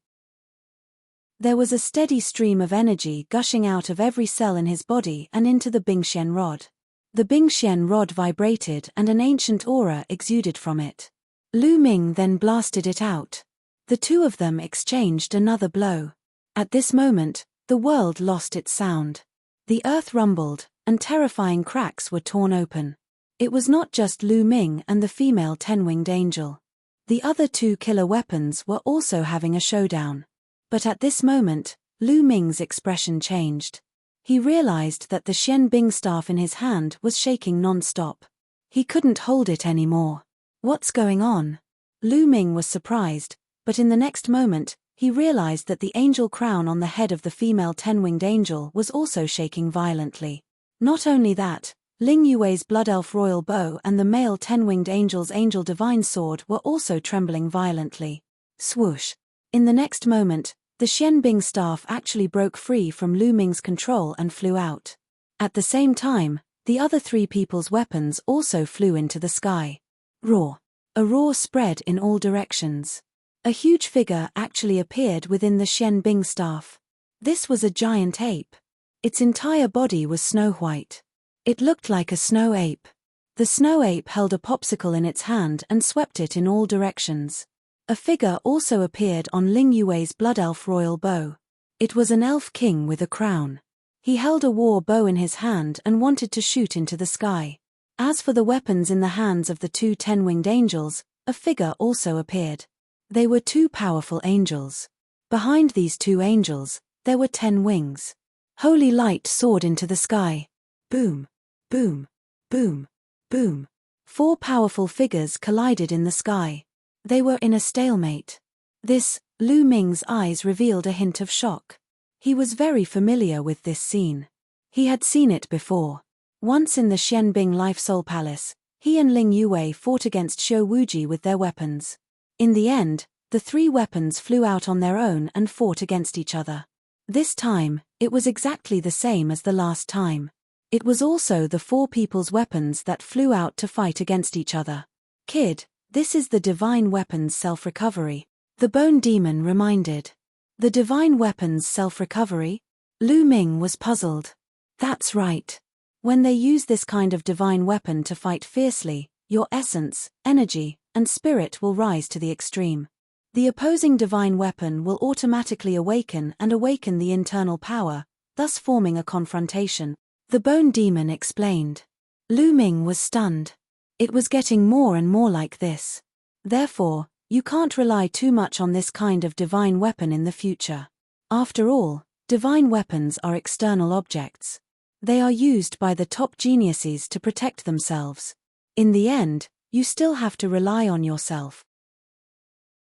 There was a steady stream of energy gushing out of every cell in his body and into the Bingxian rod. The Bingxian rod vibrated and an ancient aura exuded from it. Lu Ming then blasted it out. The two of them exchanged another blow. At this moment, the world lost its sound. The earth rumbled, and terrifying cracks were torn open. It was not just Lu Ming and the female 10-winged angel. The other two killer weapons were also having a showdown. But at this moment, Lu Ming's expression changed. He realized that the Xian Bing staff in his hand was shaking non-stop. He couldn't hold it anymore. What's going on? Lu Ming was surprised, but in the next moment, he realized that the angel crown on the head of the female ten-winged angel was also shaking violently. Not only that, Ling Yue's blood elf royal bow and the male ten-winged angel's angel divine sword were also trembling violently. Swoosh! In the next moment, the Xian Bing staff actually broke free from Lu Ming's control and flew out. At the same time, the other three people's weapons also flew into the sky. Roar! A roar spread in all directions. A huge figure actually appeared within the Xian Bing staff. This was a giant ape. Its entire body was snow white. It looked like a snow ape. The snow ape held a popsicle in its hand and swept it in all directions. A figure also appeared on Ling Yue's blood elf royal bow. It was an elf king with a crown. He held a war bow in his hand and wanted to shoot into the sky. As for the weapons in the hands of the two ten-winged angels, a figure also appeared. They were two powerful angels. Behind these two angels, there were 10 wings. Holy light soared into the sky. Boom, boom, boom, boom. 4 powerful figures collided in the sky. They were in a stalemate. This, Lu Ming's eyes revealed a hint of shock. He was very familiar with this scene. He had seen it before. Once in the Xian Bing Life Soul Palace, he and Ling Yue fought against Xiu Wuji with their weapons. In the end, the 3 weapons flew out on their own and fought against each other. This time, it was exactly the same as the last time. It was also the 4 people's weapons that flew out to fight against each other. Kid, this is the divine weapon's self-recovery. The Bone Demon reminded. The divine weapon's self-recovery? Lu Ming was puzzled. That's right. When they use this kind of divine weapon to fight fiercely, your essence, energy, and spirit will rise to the extreme. The opposing divine weapon will automatically awaken the internal power, thus forming a confrontation. The Bone Demon explained. Lu Ming was stunned. It was getting more and more like this. Therefore, you can't rely too much on this kind of divine weapon in the future. After all, divine weapons are external objects. They are used by the top geniuses to protect themselves. In the end, you still have to rely on yourself.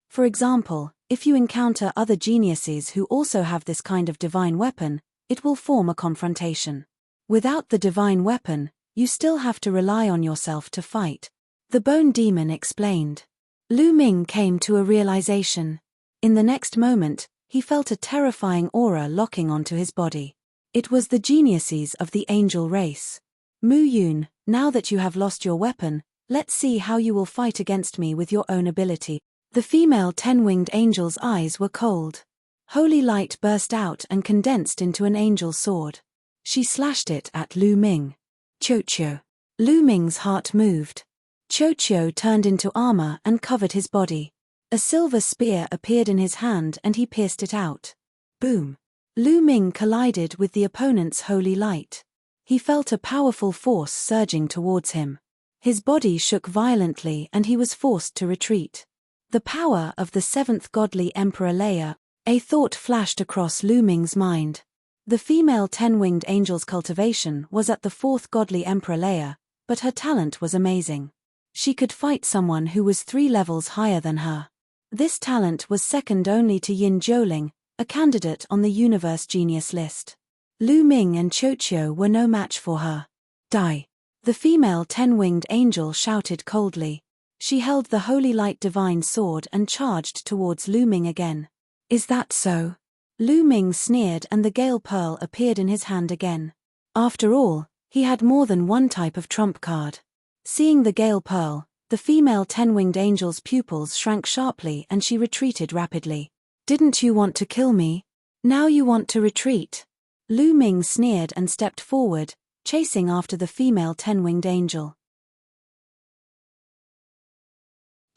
For example, if you encounter other geniuses who also have this kind of divine weapon, it will form a confrontation. Without the divine weapon, you still have to rely on yourself to fight. The Bone Demon explained. Lu Ming came to a realization. In the next moment, he felt a terrifying aura locking onto his body. It was the geniuses of the angel race. Mu Yun, now that you have lost your weapon, let's see how you will fight against me with your own ability. The female ten-winged angel's eyes were cold. Holy light burst out and condensed into an angel sword. She slashed it at Lu Ming. Qiu. Lu Ming's heart moved. Qiu turned into armor and covered his body. A silver spear appeared in his hand and he pierced it out. Boom. Lu Ming collided with the opponent's holy light. He felt a powerful force surging towards him. His body shook violently and he was forced to retreat. The power of the 7th godly Emperor Leia, a thought flashed across Lu Ming's mind. The female ten-winged angel's cultivation was at the 4th godly Emperor Leia, but her talent was amazing. She could fight someone who was 3 levels higher than her. This talent was second only to Yin Zhouling, a candidate on the Universe Genius list. Lu Ming and Qiu were no match for her. Die! The female ten-winged angel shouted coldly. She held the holy light divine sword and charged towards Lu Ming again. Is that so? Lu Ming sneered and the Gale Pearl appeared in his hand again. After all, he had more than one type of trump card. Seeing the Gale Pearl, the female ten-winged angel's pupils shrank sharply and she retreated rapidly. Didn't you want to kill me? Now you want to retreat? Lu Ming sneered and stepped forward, chasing after the female ten-winged angel.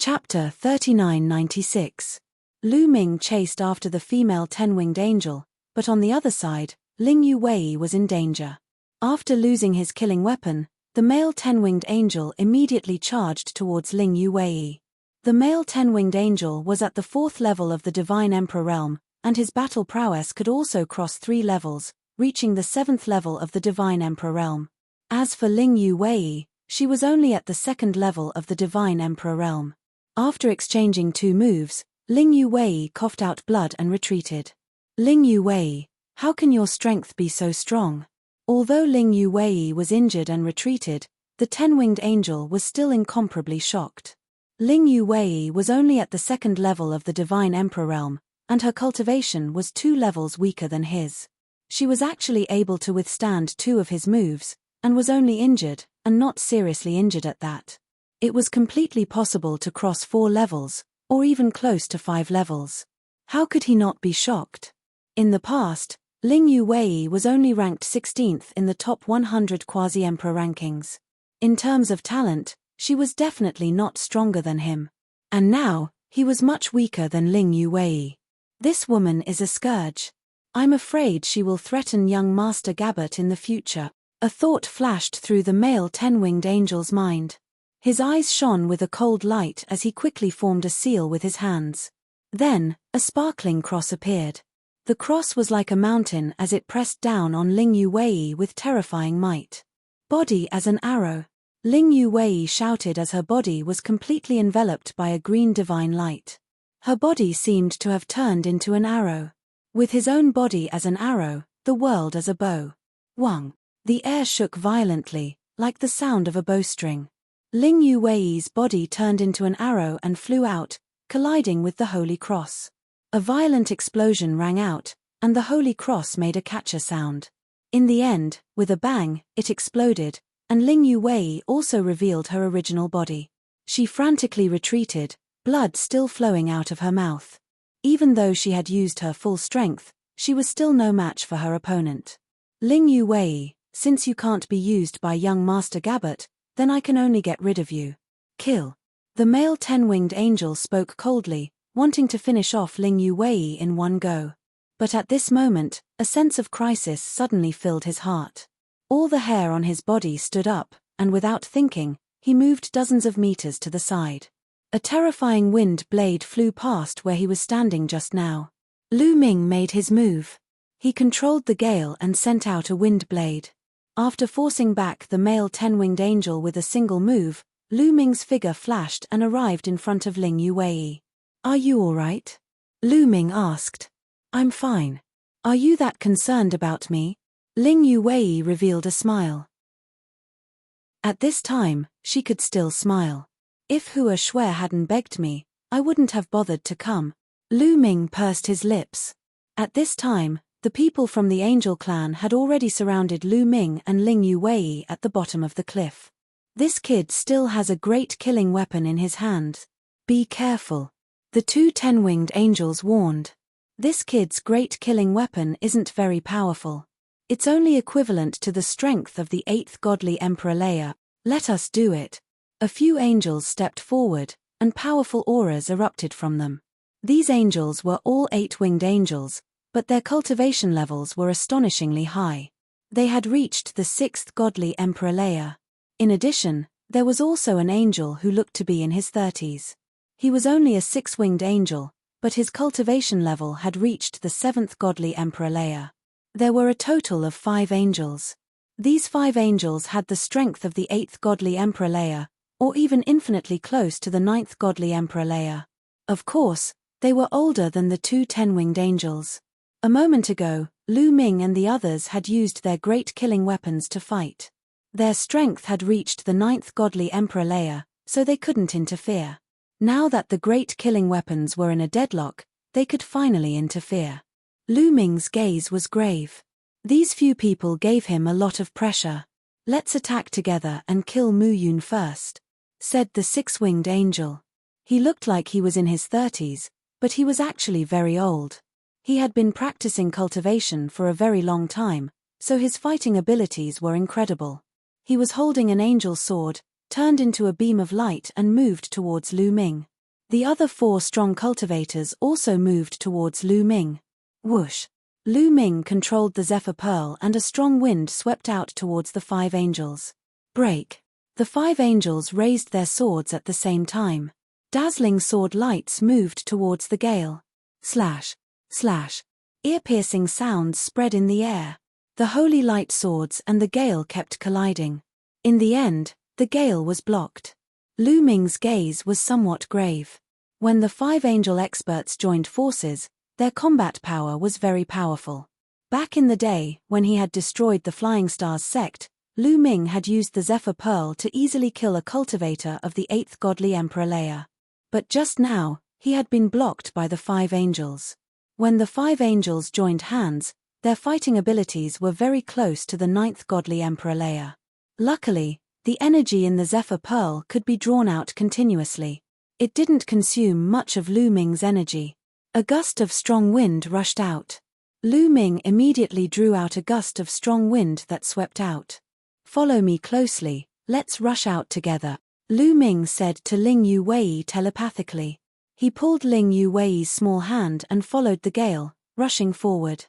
Chapter 3996. Lu Ming chased after the female ten-winged angel, but on the other side, Ling Yue was in danger. After losing his killing weapon, the male ten-winged angel immediately charged towards Ling Yue. The male ten-winged angel was at the 4th level of the Divine Emperor realm, and his battle prowess could also cross 3 levels, reaching the 7th level of the Divine Emperor realm. As for Ling Yu Wei, she was only at the 2nd level of the Divine Emperor realm. After exchanging 2 moves, Ling Yu Wei coughed out blood and retreated. Ling Yu Wei, how can your strength be so strong? Although Ling Yu Wei was injured and retreated, the 10-winged angel was still incomparably shocked. Ling Yu Wei was only at the 2nd level of the Divine Emperor realm, and her cultivation was 2 levels weaker than his. She was actually able to withstand 2 of his moves, and was only injured, and not seriously injured at that. It was completely possible to cross 4 levels, or even close to 5 levels. How could he not be shocked? In the past, Ling Yu Wei was only ranked 16th in the top 100 quasi-emperor rankings. In terms of talent, she was definitely not stronger than him. And now, he was much weaker than Ling Yu Wei. This woman is a scourge. I'm afraid she will threaten young Master Gabbert in the future. A thought flashed through the male 10-winged angel's mind. His eyes shone with a cold light as he quickly formed a seal with his hands. Then, a sparkling cross appeared. The cross was like a mountain as it pressed down on Ling Yu Wei with terrifying might. Body as an arrow. Ling Yu Wei shouted as her body was completely enveloped by a green divine light. Her body seemed to have turned into an arrow. With his own body as an arrow, the world as a bow. Wang. The air shook violently, like the sound of a bowstring. Ling Yu Wei's body turned into an arrow and flew out, colliding with the Holy Cross. A violent explosion rang out, and the Holy Cross made a catcher sound. In the end, with a bang, it exploded, and Ling Yu Wei also revealed her original body. She frantically retreated, blood still flowing out of her mouth. Even though she had used her full strength, she was still no match for her opponent. Ling Yu Wei, since you can't be used by young Master Gabbert, then I can only get rid of you. Kill. The male 10-winged angel spoke coldly, wanting to finish off Ling Yu Wei in one go. But at this moment, a sense of crisis suddenly filled his heart. All the hair on his body stood up, and without thinking, he moved dozens of meters to the side. A terrifying wind blade flew past where he was standing just now. Lu Ming made his move. He controlled the gale and sent out a wind blade. After forcing back the male 10-winged angel with a single move, Lu Ming's figure flashed and arrived in front of Ling Yu Wei. Are you all right? Lu Ming asked. I'm fine. Are you that concerned about me? Ling Yu Wei revealed a smile. At this time, she could still smile. If Hua Shui hadn't begged me, I wouldn't have bothered to come. Lu Ming pursed his lips. At this time, the people from the Angel clan had already surrounded Lu Ming and Ling Yu Wei at the bottom of the cliff. This kid still has a great killing weapon in his hand. Be careful. The 2 10-winged angels warned. This kid's great killing weapon isn't very powerful. It's only equivalent to the strength of the 8th godly Emperor Leia. Let us do it. A few angels stepped forward, and powerful auras erupted from them. These angels were all 8-winged angels, but their cultivation levels were astonishingly high. They had reached the 6th godly Emperor Leia. In addition, there was also an angel who looked to be in his 30s. He was only a 6-winged angel, but his cultivation level had reached the 7th godly Emperor Leia. There were a total of 5 angels. These 5 angels had the strength of the 8th godly Emperor Leia, or even infinitely close to the 9th godly Emperor Leia. Of course, they were older than the 2 10-winged angels. A moment ago, Lu Ming and the others had used their great killing weapons to fight. Their strength had reached the 9th godly Emperor Leia, so they couldn't interfere. Now that the great killing weapons were in a deadlock, they could finally interfere. Lu Ming's gaze was grave. These few people gave him a lot of pressure. Let's attack together and kill Mu Yun first, said the 6-winged angel. He looked like he was in his 30s, but he was actually very old. He had been practicing cultivation for a very long time, so his fighting abilities were incredible. He was holding an angel sword, turned into a beam of light and moved towards Lu Ming. The other 4 strong cultivators also moved towards Lu Ming. Whoosh! Lu Ming controlled the Zephyr Pearl and a strong wind swept out towards the 5 angels. Break! The 5 angels raised their swords at the same time. Dazzling sword lights moved towards the gale. Slash! Slash! Ear-piercing sounds spread in the air. The holy light swords and the gale kept colliding. In the end, the gale was blocked. Lu Ming's gaze was somewhat grave. When the 5 angel experts joined forces, their combat power was very powerful. Back in the day, when he had destroyed the Flying Stars sect, Lu Ming had used the Zephyr Pearl to easily kill a cultivator of the 8th godly Emperor Leia. But just now, he had been blocked by the 5 angels. When the 5 angels joined hands, their fighting abilities were very close to the 9th godly Emperor Leia. Luckily, the energy in the Zephyr Pearl could be drawn out continuously. It didn't consume much of Lu Ming's energy. A gust of strong wind rushed out. Lu Ming immediately drew out a gust of strong wind that swept out. "Follow me closely, let's rush out together," Lu Ming said to Ling Yu Wei telepathically. He pulled Ling Yu Wei's small hand and followed the gale, rushing forward.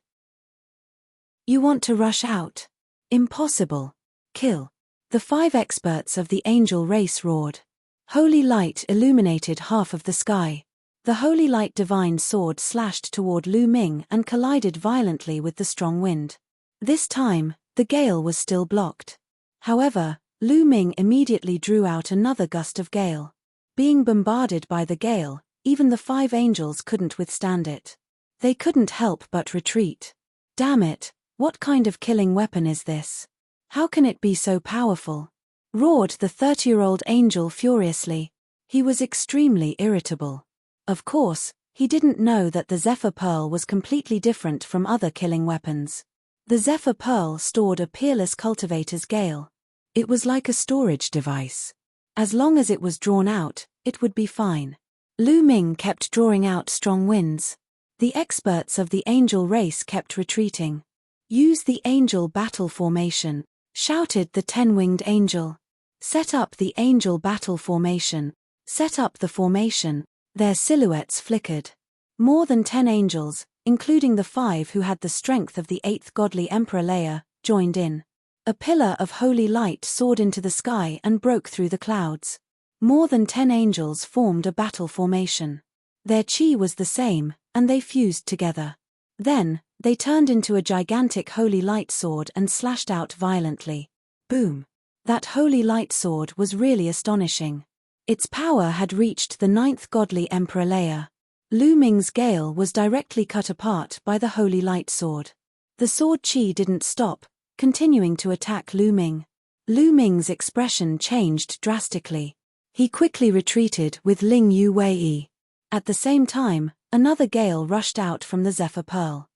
"You want to rush out? Impossible. Kill." The 5 experts of the angel race roared. Holy light illuminated half of the sky. The holy light divine sword slashed toward Lu Ming and collided violently with the strong wind. This time, the gale was still blocked. However, Lu Ming immediately drew out another gust of gale. Being bombarded by the gale, even the 5 angels couldn't withstand it. They couldn't help but retreat. "Damn it, what kind of killing weapon is this? How can it be so powerful?" roared the 30-year-old angel furiously. He was extremely irritable. Of course, he didn't know that the Zephyr Pearl was completely different from other killing weapons. The Zephyr Pearl stored a peerless cultivator's gale. It was like a storage device. As long as it was drawn out, it would be fine. Lu Ming kept drawing out strong winds. The experts of the angel race kept retreating. "Use the angel battle formation," shouted the 10-winged angel. "Set up the angel battle formation. Set up the formation." Their silhouettes flickered. More than 10 angels, including the 5 who had the strength of the 8th godly Emperor Leia, joined in. A pillar of holy light soared into the sky and broke through the clouds. More than 10 angels formed a battle formation. Their chi was the same, and they fused together. Then, they turned into a gigantic holy light sword and slashed out violently. Boom! That holy light sword was really astonishing. Its power had reached the 9th godly Emperor Leia. Lu Ming's gale was directly cut apart by the holy light sword. The sword chi didn't stop, continuing to attack Lu Ming. Lu Ming's expression changed drastically. He quickly retreated with Ling Yu Wei. At the same time, another gale rushed out from the Zephyr Pearl.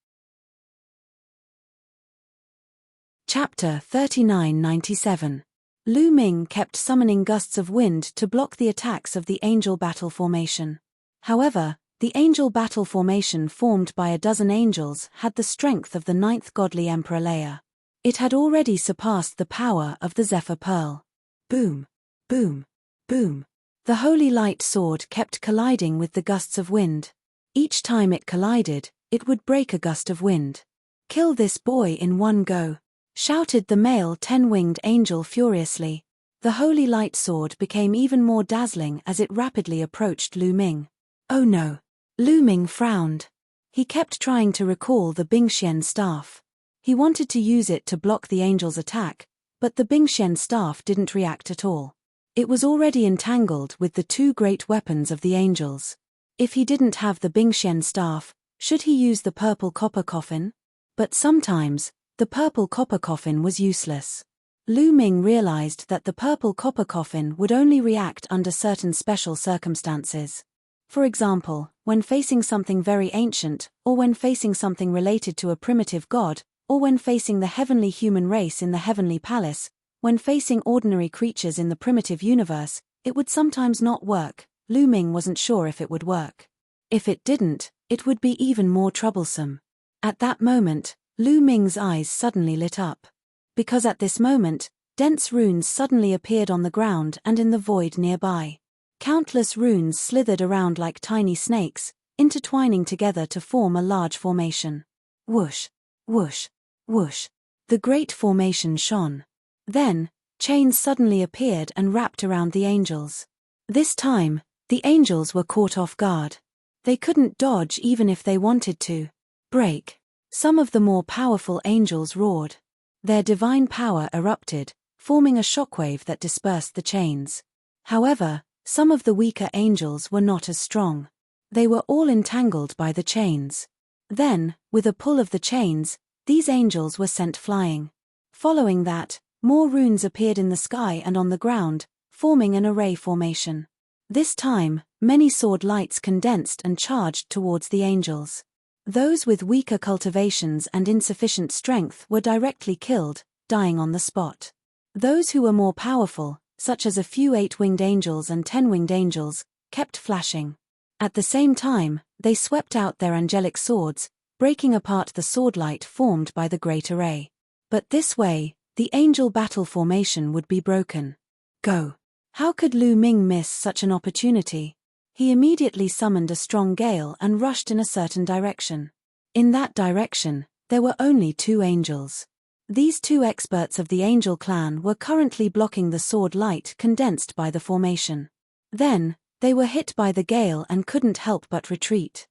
Chapter 3997. Lu Ming kept summoning gusts of wind to block the attacks of the angel battle formation. However, the angel battle formation formed by a dozen angels had the strength of the 9th godly Emperor Leia. It had already surpassed the power of the Zephyr Pearl. Boom! Boom! Boom! The holy light sword kept colliding with the gusts of wind. Each time it collided, it would break a gust of wind. "Kill this boy in one go," shouted the male 10-winged angel furiously. The holy light sword became even more dazzling as it rapidly approached Lu Ming. "Oh no!" Lu Ming frowned. He kept trying to recall the Bingxian staff. He wanted to use it to block the angel's attack, but the Bingxian staff didn't react at all. It was already entangled with the 2 great weapons of the angels. If he didn't have the Bingxian staff, should he use the purple copper coffin? But sometimes, the purple copper coffin was useless. Lu Ming realized that the purple copper coffin would only react under certain special circumstances. For example, when facing something very ancient, or when facing something related to a primitive god, or when facing the heavenly human race in the heavenly palace, when facing ordinary creatures in the primitive universe, it would sometimes not work. Lu Ming wasn't sure if it would work. If it didn't, it would be even more troublesome. At that moment, Lu Ming's eyes suddenly lit up. Because at this moment, dense runes suddenly appeared on the ground and in the void nearby. Countless runes slithered around like tiny snakes, intertwining together to form a large formation. Whoosh, whoosh, whoosh. The great formation shone. Then, chains suddenly appeared and wrapped around the angels. This time, the angels were caught off guard. They couldn't dodge even if they wanted to. Break! Some of the more powerful angels roared. Their divine power erupted, forming a shockwave that dispersed the chains. However, some of the weaker angels were not as strong. They were all entangled by the chains. Then, with a pull of the chains, these angels were sent flying. Following that, more runes appeared in the sky and on the ground, forming an array formation. This time, many sword lights condensed and charged towards the angels. Those with weaker cultivations and insufficient strength were directly killed, dying on the spot. Those who were more powerful, such as a few 8-winged angels and 10-winged angels, kept flashing. At the same time, they swept out their angelic swords, breaking apart the swordlight formed by the great array. But this way, the angel battle formation would be broken. Go! How could Lu Ming miss such an opportunity? He immediately summoned a strong gale and rushed in a certain direction. In that direction, there were only 2 angels. These 2 experts of the angel clan were currently blocking the sword light condensed by the formation. Then, they were hit by the gale and couldn't help but retreat.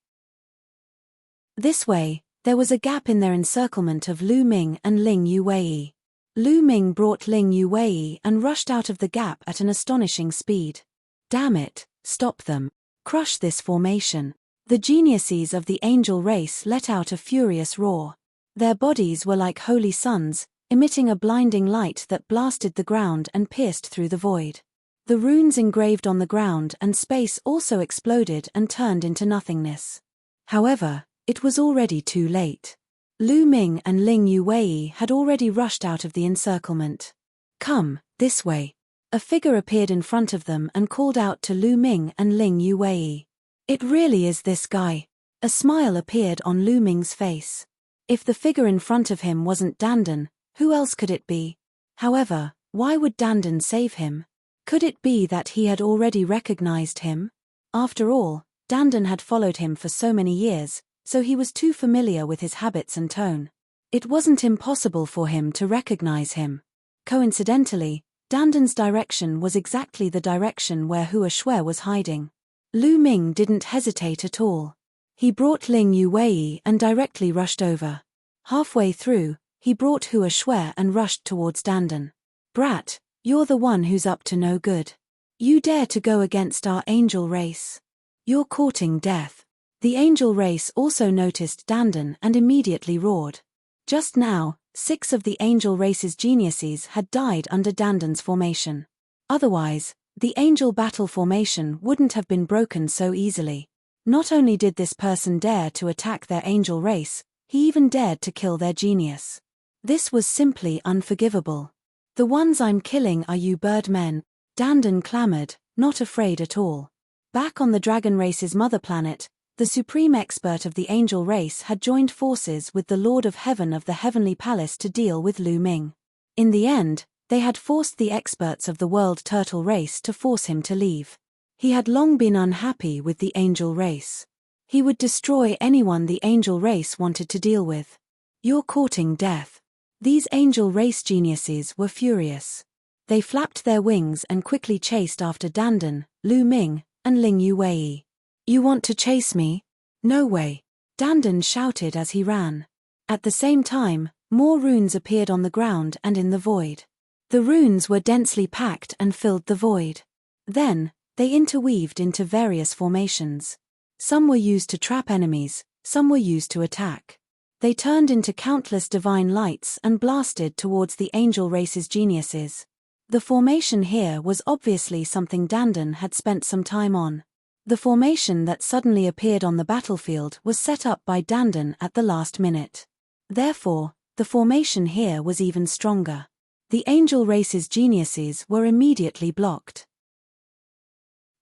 This way, there was a gap in their encirclement of Lu Ming and Ling Yuwei. Lu Ming brought Ling Yuwei and rushed out of the gap at an astonishing speed. Damn it, stop them. Crush this formation. The geniuses of the angel race let out a furious roar. Their bodies were like holy suns, emitting a blinding light that blasted the ground and pierced through the void. The runes engraved on the ground and space also exploded and turned into nothingness. However, it was already too late. Lu Ming and Ling Yuwei had already rushed out of the encirclement. Come, this way. A figure appeared in front of them and called out to Lu Ming and Ling Yuwei. It really is this guy. A smile appeared on Lu Ming's face. If the figure in front of him wasn't Dandan, who else could it be? However, why would Dandan save him? Could it be that he had already recognized him? After all, Dandan had followed him for so many years, so he was too familiar with his habits and tone. It wasn't impossible for him to recognize him. Coincidentally, Dandan's direction was exactly the direction where Hua Shui was hiding. Lu Ming didn't hesitate at all. He brought Ling Yuwei and directly rushed over. Halfway through, he brought Hua Shui and rushed towards Dandan. Brat, you're the one who's up to no good. You dare to go against our angel race. You're courting death. The angel race also noticed Dandan and immediately roared. Just now, 6 of the angel race's geniuses had died under Dandan's formation. Otherwise, the angel battle formation wouldn't have been broken so easily. Not only did this person dare to attack their angel race, he even dared to kill their genius. This was simply unforgivable. The ones I'm killing are you birdmen, Dandan clamored, not afraid at all. Back on the dragon race's mother planet, the supreme expert of the angel race had joined forces with the Lord of Heaven of the Heavenly Palace to deal with Lu Ming. In the end, they had forced the experts of the world turtle race to force him to leave. He had long been unhappy with the angel race. He would destroy anyone the angel race wanted to deal with. You're courting death. These angel race geniuses were furious. They flapped their wings and quickly chased after Dandan, Lu Ming, and Ling Yuwei. You want to chase me? No way. Dandan shouted as he ran. At the same time, more runes appeared on the ground and in the void. The runes were densely packed and filled the void. Then, they interweaved into various formations. Some were used to trap enemies, some were used to attack. They turned into countless divine lights and blasted towards the angel race's geniuses. The formation here was obviously something Dandan had spent some time on. The formation that suddenly appeared on the battlefield was set up by Dandan at the last minute. Therefore, the formation here was even stronger. The angel race's geniuses were immediately blocked.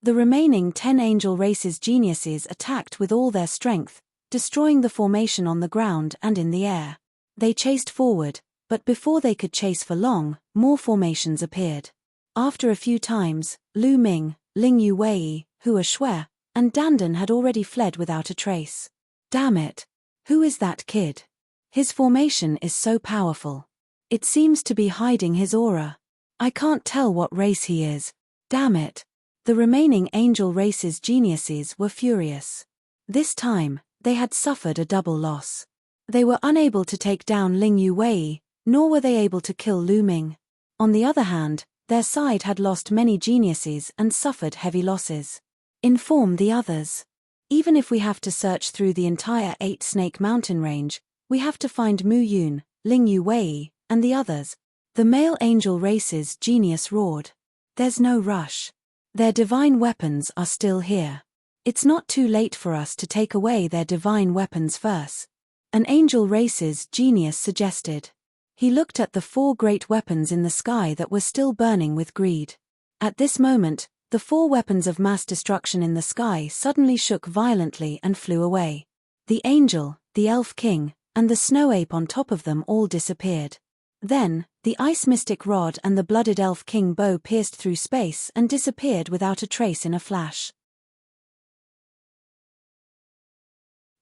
The remaining 10 angel race's geniuses attacked with all their strength, destroying the formation on the ground and in the air. They chased forward, but before they could chase for long, more formations appeared. After a few times, Lu Ming, Ling Yuwei, Hua Shui, and Dandan had already fled without a trace. Damn it! Who is that kid? His formation is so powerful. It seems to be hiding his aura. I can't tell what race he is. Damn it! The remaining angel race's geniuses were furious. This time, they had suffered a double loss. They were unable to take down Ling Yuwei, nor were they able to kill Lu Ming. On the other hand, their side had lost many geniuses and suffered heavy losses. Inform the others. Even if we have to search through the entire 8-snake mountain range, we have to find Mu Yun, Ling Yu Wei, and the others. The male angel race's genius roared. There's no rush. Their divine weapons are still here. It's not too late for us to take away their divine weapons first. An angel race's genius suggested. He looked at the 4 great weapons in the sky that were still burning with greed. At this moment, the 4 weapons of mass destruction in the sky suddenly shook violently and flew away. The angel, the elf king, and the snow ape on top of them all disappeared. Then, the ice mystic rod and the blooded elf king bow pierced through space and disappeared without a trace in a flash.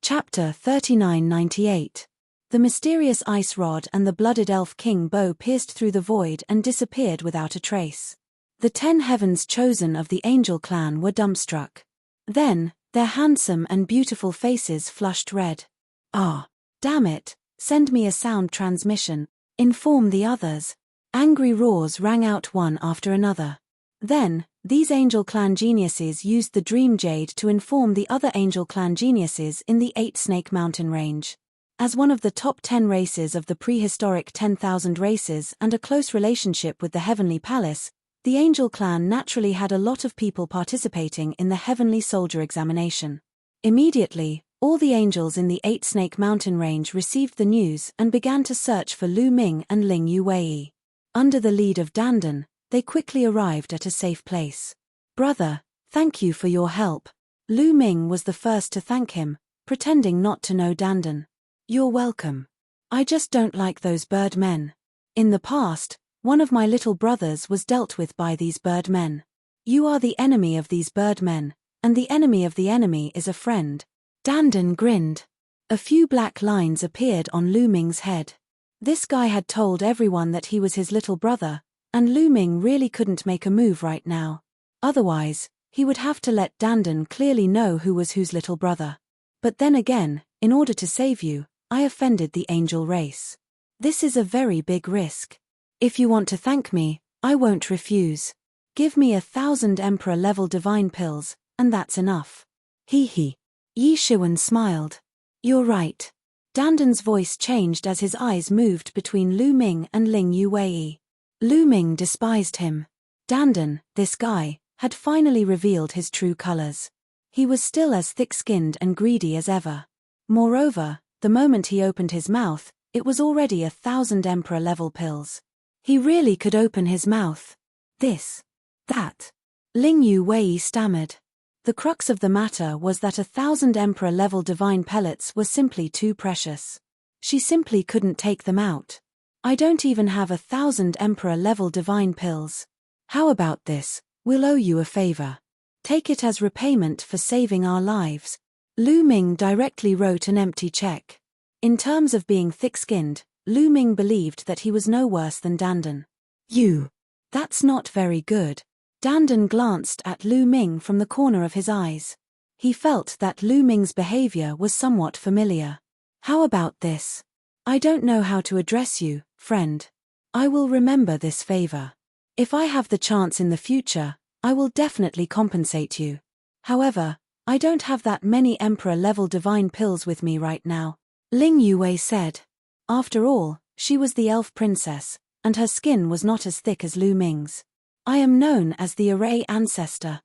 Chapter 3998. The mysterious ice rod and the blooded elf king bow pierced through the void and disappeared without a trace. The 10 heavens chosen of the angel clan were dumbstruck. Then, their handsome and beautiful faces flushed red. Ah, damn it, send me a sound transmission, inform the others. Angry roars rang out one after another. Then, these angel clan geniuses used the dream jade to inform the other angel clan geniuses in the 8-snake mountain range. As one of the top 10 races of the prehistoric 10,000 races and a close relationship with the Heavenly Palace, the Angel Clan naturally had a lot of people participating in the Heavenly Soldier examination. Immediately, all the angels in the 8-snake mountain range received the news and began to search for Lu Ming and Ling Yu Wei. Under the lead of Dandan, they quickly arrived at a safe place. "Brother, thank you for your help." Lu Ming was the first to thank him, pretending not to know Dandan. "You're welcome. I just don't like those bird men. In the past, one of my little brothers was dealt with by these bird men. You are the enemy of these bird men, and the enemy of the enemy is a friend." Dandan grinned. A few black lines appeared on Lu Ming's head. This guy had told everyone that he was his little brother, and Lu Ming really couldn't make a move right now. Otherwise, he would have to let Dandan clearly know who was whose little brother. But then again, in order to save you, I offended the angel race. This is a very big risk. If you want to thank me, I won't refuse. Give me 1,000 Emperor-level divine pills, and that's enough. Hee hee. Yi Shiwen smiled. You're right. Dandan's voice changed as his eyes moved between Lu Ming and Ling Yu Wei. Lu Ming despised him. Dandan, this guy, had finally revealed his true colors. He was still as thick-skinned and greedy as ever. Moreover, the moment he opened his mouth, it was already 1,000 Emperor-level pills. He really could open his mouth. This. That. Ling Yu Wei stammered. The crux of the matter was that 1,000 Emperor-level divine pellets were simply too precious. She simply couldn't take them out. I don't even have 1,000 Emperor-level divine pills. How about this? We'll owe you a favor. Take it as repayment for saving our lives. Lu Ming directly wrote an empty check. In terms of being thick-skinned, Lu Ming believed that he was no worse than Dandan. You. That's not very good. Dandan glanced at Lu Ming from the corner of his eyes. He felt that Lu Ming's behavior was somewhat familiar. How about this? I don't know how to address you, friend. I will remember this favor. If I have the chance in the future, I will definitely compensate you. However, I don't have that many Emperor-level divine pills with me right now, Ling Yu Wei said. After all, she was the elf princess, and her skin was not as thick as Lu Ming's. I am known as the Array Ancestor.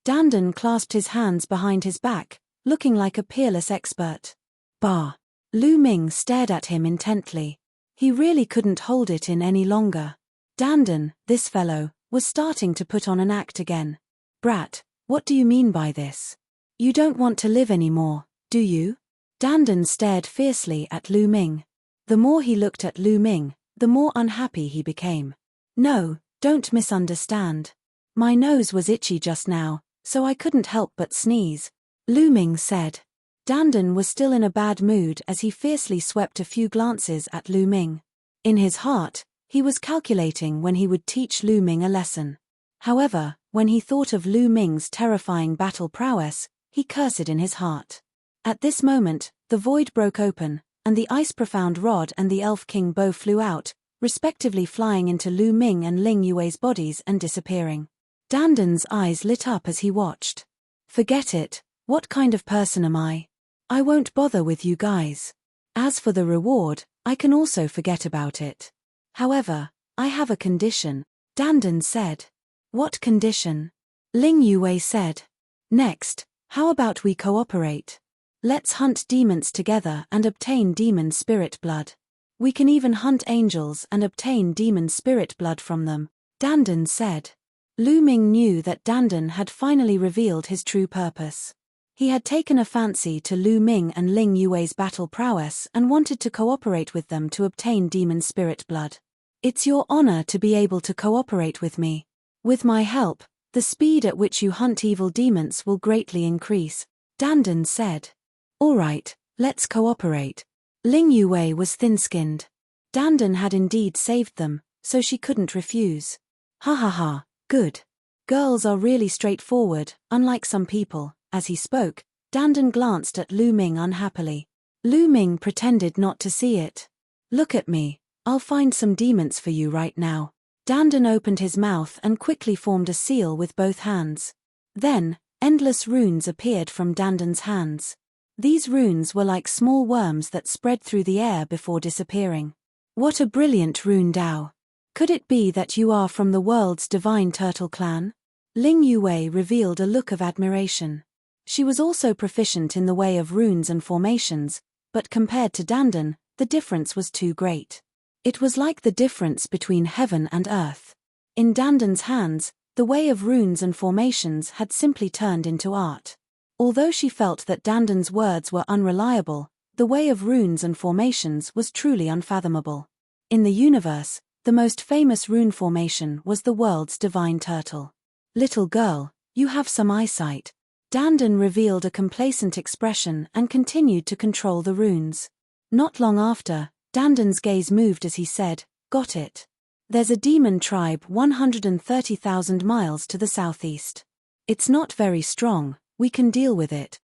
Dandan clasped his hands behind his back, looking like a peerless expert. Bah! Lu Ming stared at him intently. He really couldn't hold it in any longer. Dandan, this fellow, was starting to put on an act again. Brat, what do you mean by this? You don't want to live anymore, do you? Dandan stared fiercely at Lu Ming. The more he looked at Lu Ming, the more unhappy he became. No, don't misunderstand. My nose was itchy just now, so I couldn't help but sneeze, Lu Ming said. Dandan was still in a bad mood as he fiercely swept a few glances at Lu Ming. In his heart, he was calculating when he would teach Lu Ming a lesson. However, when he thought of Lu Ming's terrifying battle prowess, he cursed in his heart. At this moment, the void broke open, and the ice-profound rod and the elf king bow flew out, respectively flying into Lu Ming and Ling Yue's bodies and disappearing. Dandan's eyes lit up as he watched. Forget it, what kind of person am I? I won't bother with you guys. As for the reward, I can also forget about it. However, I have a condition, Dandan said. What condition? Ling Yue said. Next, how about we cooperate? Let's hunt demons together and obtain demon spirit blood. We can even hunt angels and obtain demon spirit blood from them, Dandan said. Lu Ming knew that Dandan had finally revealed his true purpose. He had taken a fancy to Lu Ming and Ling Yue's battle prowess and wanted to cooperate with them to obtain demon spirit blood. It's your honor to be able to cooperate with me. With my help, the speed at which you hunt evil demons will greatly increase, Dandan said. All right, let's cooperate. Ling Yue was thin-skinned. Dandan had indeed saved them, so she couldn't refuse. Ha ha ha, good. Girls are really straightforward, unlike some people. As he spoke, Dandan glanced at Lu Ming unhappily. Lu Ming pretended not to see it. Look at me, I'll find some demons for you right now. Dandan opened his mouth and quickly formed a seal with both hands. Then, endless runes appeared from Dandan's hands. These runes were like small worms that spread through the air before disappearing. What a brilliant rune Dao! Could it be that you are from the world's divine turtle clan? Ling Yue revealed a look of admiration. She was also proficient in the way of runes and formations, but compared to Dandan, the difference was too great. It was like the difference between heaven and earth. In Dandan's hands, the way of runes and formations had simply turned into art. Although she felt that Dandan's words were unreliable, the way of runes and formations was truly unfathomable. In the universe, the most famous rune formation was the world's divine turtle. Little girl, you have some eyesight. Dandan revealed a complacent expression and continued to control the runes. Not long after, Dandan's gaze moved as he said, Got it. There's a demon tribe 130,000 miles to the southeast. It's not very strong, we can deal with it.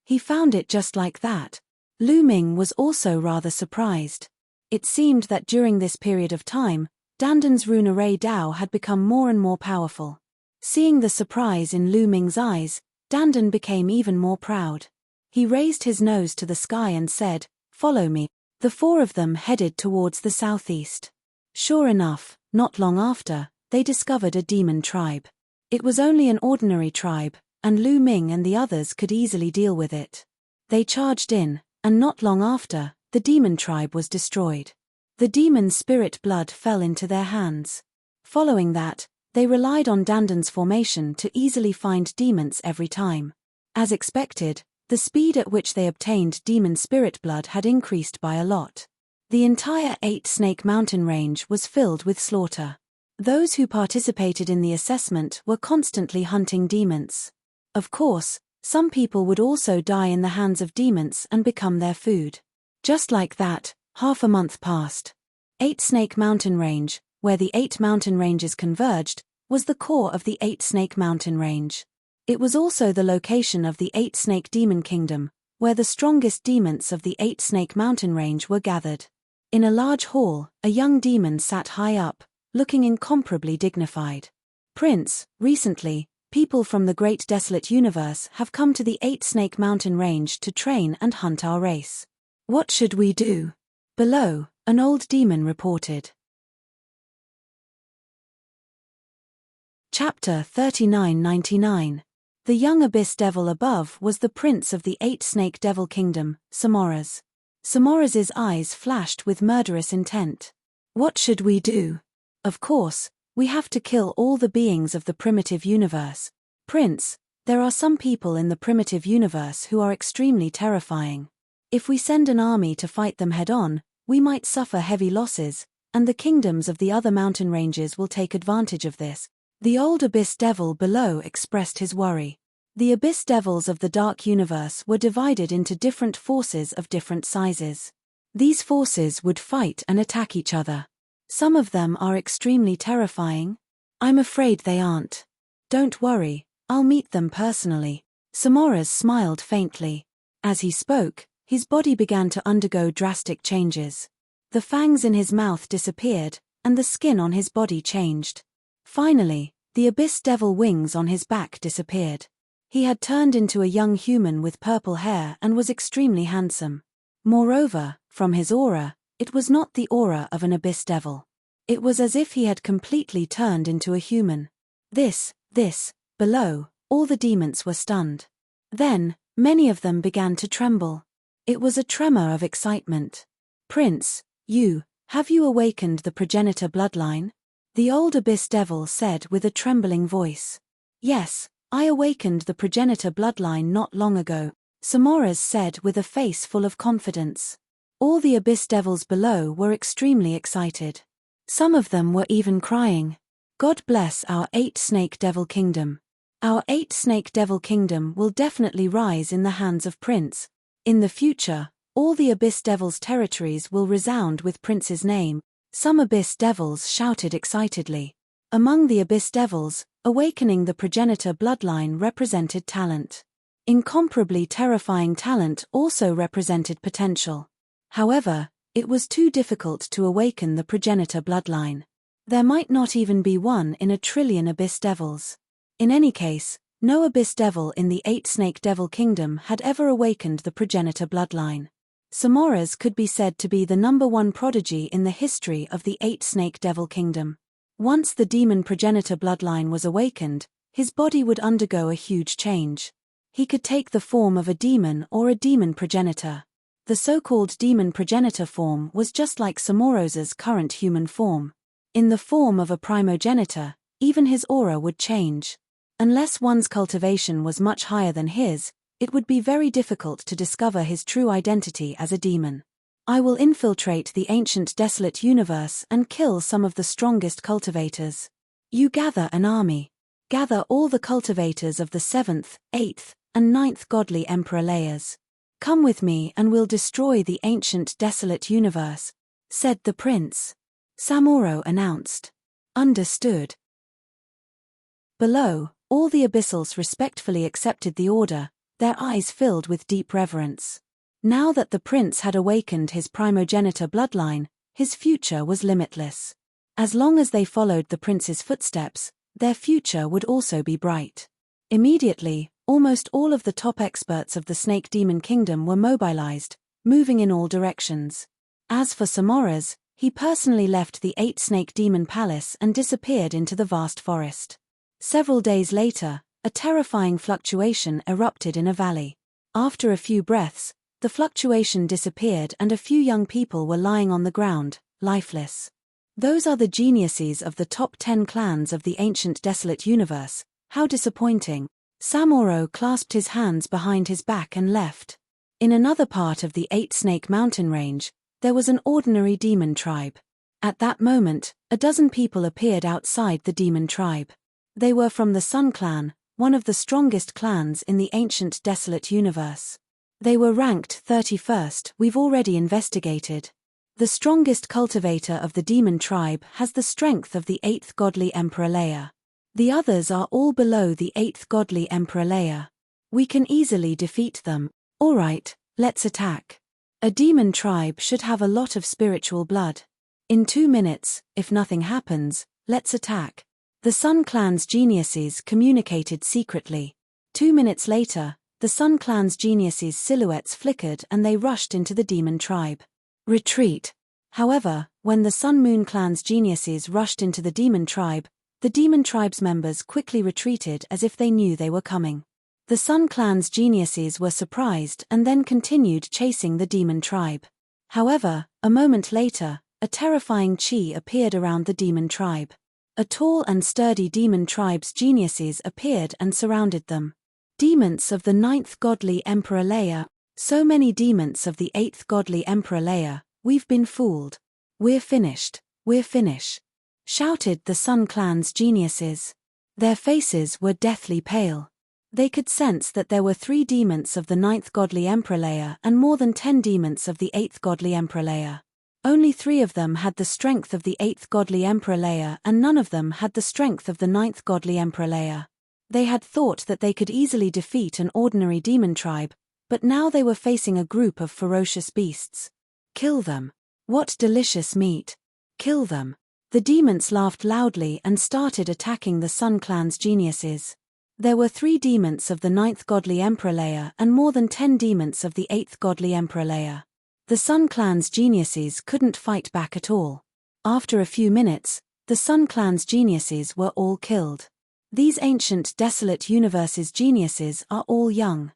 He found it just like that. Lu Ming was also rather surprised. It seemed that during this period of time, Dandan's rune array Dao had become more and more powerful. Seeing the surprise in Lu Ming's eyes, Dandan became even more proud. He raised his nose to the sky and said, Follow me. The four of them headed towards the southeast. Sure enough, not long after, they discovered a demon tribe. It was only an ordinary tribe, and Lu Ming and the others could easily deal with it. They charged in, and not long after, the demon tribe was destroyed. The demon spirit blood fell into their hands. Following that, they relied on Dandan's formation to easily find demons every time. As expected, the speed at which they obtained demon spirit blood had increased by a lot. The entire 8-Snake Mountain range was filled with slaughter. Those who participated in the assessment were constantly hunting demons. Of course, some people would also die in the hands of demons and become their food. Just like that, half a month passed. 8-Snake Mountain Range, where the 8 mountain ranges converged, was the core of the 8-Snake Mountain Range. It was also the location of the 8-Snake Demon Kingdom, where the strongest demons of the 8-Snake Mountain Range were gathered. In a large hall, a young demon sat high up, looking incomparably dignified. Prince, recently, people from the Great Desolate Universe have come to the 8-Snake Mountain Range to train and hunt our race. What should we do? Below, an old demon reported. Chapter 3999. The young abyss devil above was the prince of the 8-Snake Devil Kingdom, Samoras. Samoras's eyes flashed with murderous intent. What should we do? Of course, we have to kill all the beings of the primitive universe. Prince, there are some people in the primitive universe who are extremely terrifying. If we send an army to fight them head-on, we might suffer heavy losses, and the kingdoms of the other mountain ranges will take advantage of this. The old abyss devil below expressed his worry. The abyss devils of the dark universe were divided into different forces of different sizes. These forces would fight and attack each other. Some of them are extremely terrifying. I'm afraid they aren't. Don't worry, I'll meet them personally. Samoras smiled faintly. As he spoke, His body began to undergo drastic changes. The fangs in his mouth disappeared, and the skin on his body changed. Finally, the abyss devil wings on his back disappeared. He had turned into a young human with purple hair and was extremely handsome. Moreover, from his aura, it was not the aura of an abyss devil. It was as if he had completely turned into a human. Below, all the demons were stunned. Then, many of them began to tremble. It was a tremor of excitement. "Prince, have you awakened the progenitor bloodline?" The old abyss devil said with a trembling voice. "Yes, I awakened the progenitor bloodline not long ago," Samoras said with a face full of confidence. All the abyss devils below were extremely excited. Some of them were even crying. "God bless our 8-snake devil kingdom. Our 8-snake devil kingdom will definitely rise in the hands of Prince. In the future, all the abyss devils' territories will resound with Prince's name," some abyss devils shouted excitedly. Among the abyss devils, awakening the progenitor bloodline represented talent. Incomparably terrifying talent also represented potential. However, it was too difficult to awaken the progenitor bloodline. There might not even be 1 in a trillion abyss devils. In any case, no abyss devil in the 8-snake devil kingdom had ever awakened the progenitor bloodline. Samoras could be said to be the #1 prodigy in the history of the 8-snake devil kingdom. Once the demon progenitor bloodline was awakened, his body would undergo a huge change. He could take the form of a demon or a demon progenitor. The so-called demon progenitor form was just like Samoros's current human form. In the form of a primogenitor, even his aura would change. Unless one's cultivation was much higher than his, it would be very difficult to discover his true identity as a demon. "I will infiltrate the ancient desolate universe and kill some of the strongest cultivators. You gather an army. Gather all the cultivators of the 7th, 8th, and 9th godly emperor layers. Come with me and we'll destroy the ancient desolate universe," said the prince. Samoro announced. "Understood." Below, all the abyssals respectfully accepted the order, their eyes filled with deep reverence. Now that the prince had awakened his primogenitor bloodline, his future was limitless. As long as they followed the prince's footsteps, their future would also be bright. Immediately, almost all of the top experts of the Snake Demon Kingdom were mobilized, moving in all directions. As for Samoras, he personally left the 8-snake demon palace and disappeared into the vast forest. Several days later, a terrifying fluctuation erupted in a valley. After a few breaths, the fluctuation disappeared and a few young people were lying on the ground, lifeless. "Those are the geniuses of the top 10 clans of the ancient desolate universe. How disappointing." Samoro clasped his hands behind his back and left. In another part of the 8-snake mountain range, there was an ordinary demon tribe. At that moment, a dozen people appeared outside the demon tribe. They were from the Sun Clan, one of the strongest clans in the ancient desolate universe. They were ranked 31st, we've already investigated. The strongest cultivator of the demon tribe has the strength of the 8th godly emperor layer. The others are all below the 8th godly emperor layer. We can easily defeat them. Alright, let's attack. A demon tribe should have a lot of spiritual blood. In 2 minutes, if nothing happens, let's attack. The Sun Clan's geniuses communicated secretly. 2 minutes later, the Sun Clan's geniuses' silhouettes flickered and they rushed into the demon tribe. Retreat. However, when the Sun Moon Clan's geniuses rushed into the demon tribe, the demon tribe's members quickly retreated as if they knew they were coming. The Sun Clan's geniuses were surprised and then continued chasing the demon tribe. However, a moment later, a terrifying chi appeared around the demon tribe. A tall and sturdy demon tribe's geniuses appeared and surrounded them. Demons of the 9th godly emperor layer. So many demons of the 8th godly emperor layer, we've been fooled. We're finished, shouted the Sun Clan's geniuses. Their faces were deathly pale. They could sense that there were 3 demons of the 9th godly emperor layer and more than 10 demons of the 8th godly emperor layer. Only 3 of them had the strength of the 8th godly emperor layer and none of them had the strength of the 9th godly emperor layer. They had thought that they could easily defeat an ordinary demon tribe, But now they were facing a group of ferocious beasts. Kill them. What delicious meat. Kill them. The demons laughed loudly and started attacking the Sun Clan's geniuses. There were 3 demons of the 9th godly emperor layer and more than 10 demons of the 8th godly emperor layer. The Sun Clan's geniuses couldn't fight back at all. After a few minutes, the Sun Clan's geniuses were all killed. These ancient desolate universes' geniuses are all young.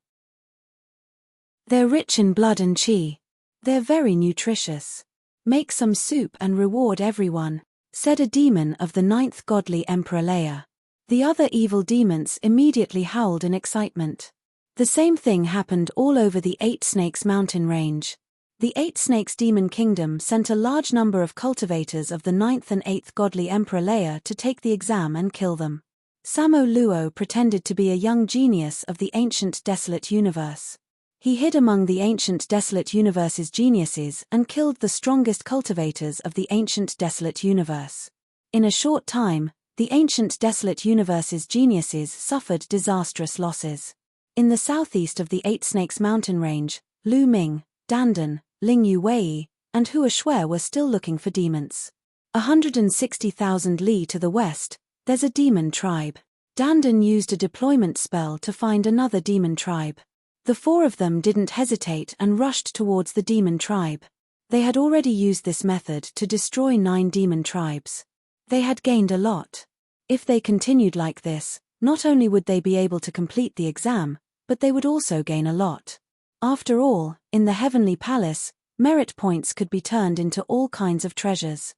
They're rich in blood and chi. They're very nutritious. Make some soup and reward everyone, said a demon of the 9th godly emperor layer. The other evil demons immediately howled in excitement. The same thing happened all over the 8 Snakes mountain range. The 8 Snakes demon kingdom sent a large number of cultivators of the 9th and 8th godly emperor layer to take the exam and kill them. Samo Luo pretended to be a young genius of the ancient desolate universe. He hid among the ancient desolate universe's geniuses and killed the strongest cultivators of the ancient desolate universe. In a short time, the ancient desolate universe's geniuses suffered disastrous losses. In the southeast of the 8 Snakes mountain range, Lu Ming, Dandan, Ling Yu Wei, and Hua Shui were still looking for demons. 160,000 li to the west, there's a demon tribe. Dandan used a deployment spell to find another demon tribe. The 4 of them didn't hesitate and rushed towards the demon tribe. They had already used this method to destroy 9 demon tribes. They had gained a lot. If they continued like this, not only would they be able to complete the exam, but they would also gain a lot. After all, in the Heavenly Palace, merit points could be turned into all kinds of treasures.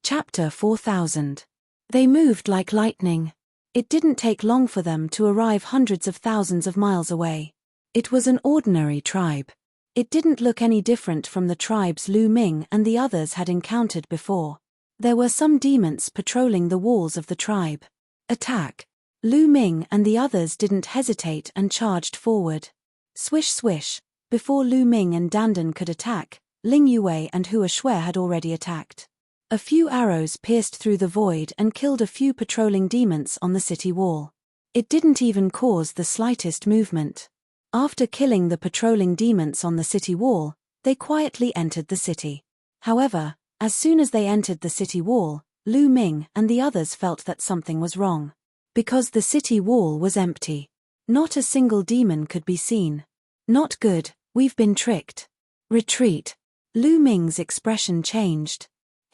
Chapter 4000. They moved like lightning. It didn't take long for them to arrive hundreds of thousands of miles away. It was an ordinary tribe. It didn't look any different from the tribes Lu Ming and the others had encountered before. There were some demons patrolling the walls of the tribe. Attack! Lu Ming and the others didn't hesitate and charged forward. Swish swish! Before Lu Ming and Dandan could attack, Ling Yue and Hua Shui had already attacked. A few arrows pierced through the void and killed a few patrolling demons on the city wall. It didn't even cause the slightest movement. After killing the patrolling demons on the city wall, they quietly entered the city. However, as soon as they entered the city wall, Lu Ming and the others felt that something was wrong. Because the city wall was empty. Not a single demon could be seen. Not good, we've been tricked. Retreat. Lu Ming's expression changed.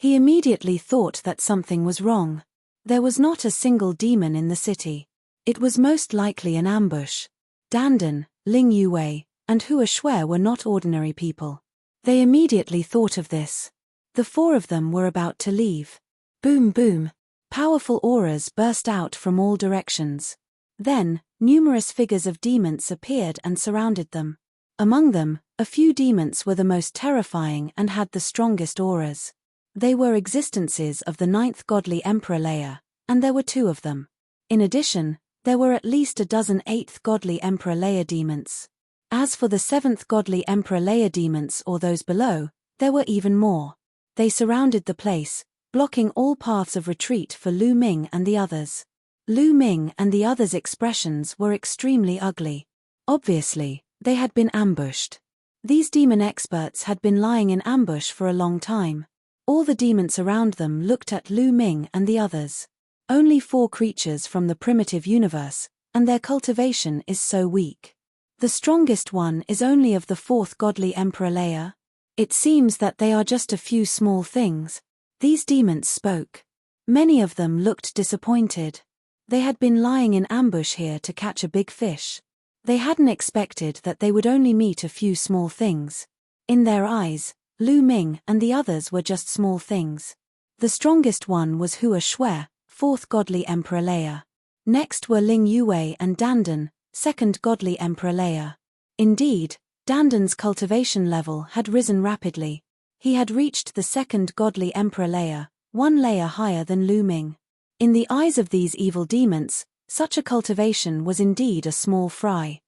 He immediately thought that something was wrong. There was not a single demon in the city. It was most likely an ambush. Dandan, Ling Yue, and Hua Shui were not ordinary people. They immediately thought of this. The 4 of them were about to leave. Boom boom. Powerful auras burst out from all directions. Then, numerous figures of demons appeared and surrounded them. Among them, a few demons were the most terrifying and had the strongest auras. They were existences of the 9th godly emperor layer, and there were 2 of them. In addition, there were at least a dozen 8th godly emperor layer demons. As for the 7th godly emperor layer demons or those below, there were even more. They surrounded the place, blocking all paths of retreat for Lu Ming and the others. Lu Ming and the others' expressions were extremely ugly. Obviously, they had been ambushed. These demon experts had been lying in ambush for a long time. All the demons around them looked at Lu Ming and the others. Only 4 creatures from the primitive universe, and their cultivation is so weak. The strongest one is only of the 4th godly emperor layer. It seems that they are just a few small things. These demons spoke. Many of them looked disappointed. They had been lying in ambush here to catch a big fish. They hadn't expected that they would only meet a few small things. In their eyes, Lu Ming and the others were just small things. The strongest one was Hua Shui, 4th godly emperor layer. Next were Ling Yue and Dandan, 2nd godly emperor layer. Indeed, Dandan's cultivation level had risen rapidly. He had reached the 2nd godly emperor layer, 1 layer higher than Lu Ming. In the eyes of these evil demons, such a cultivation was indeed a small fry.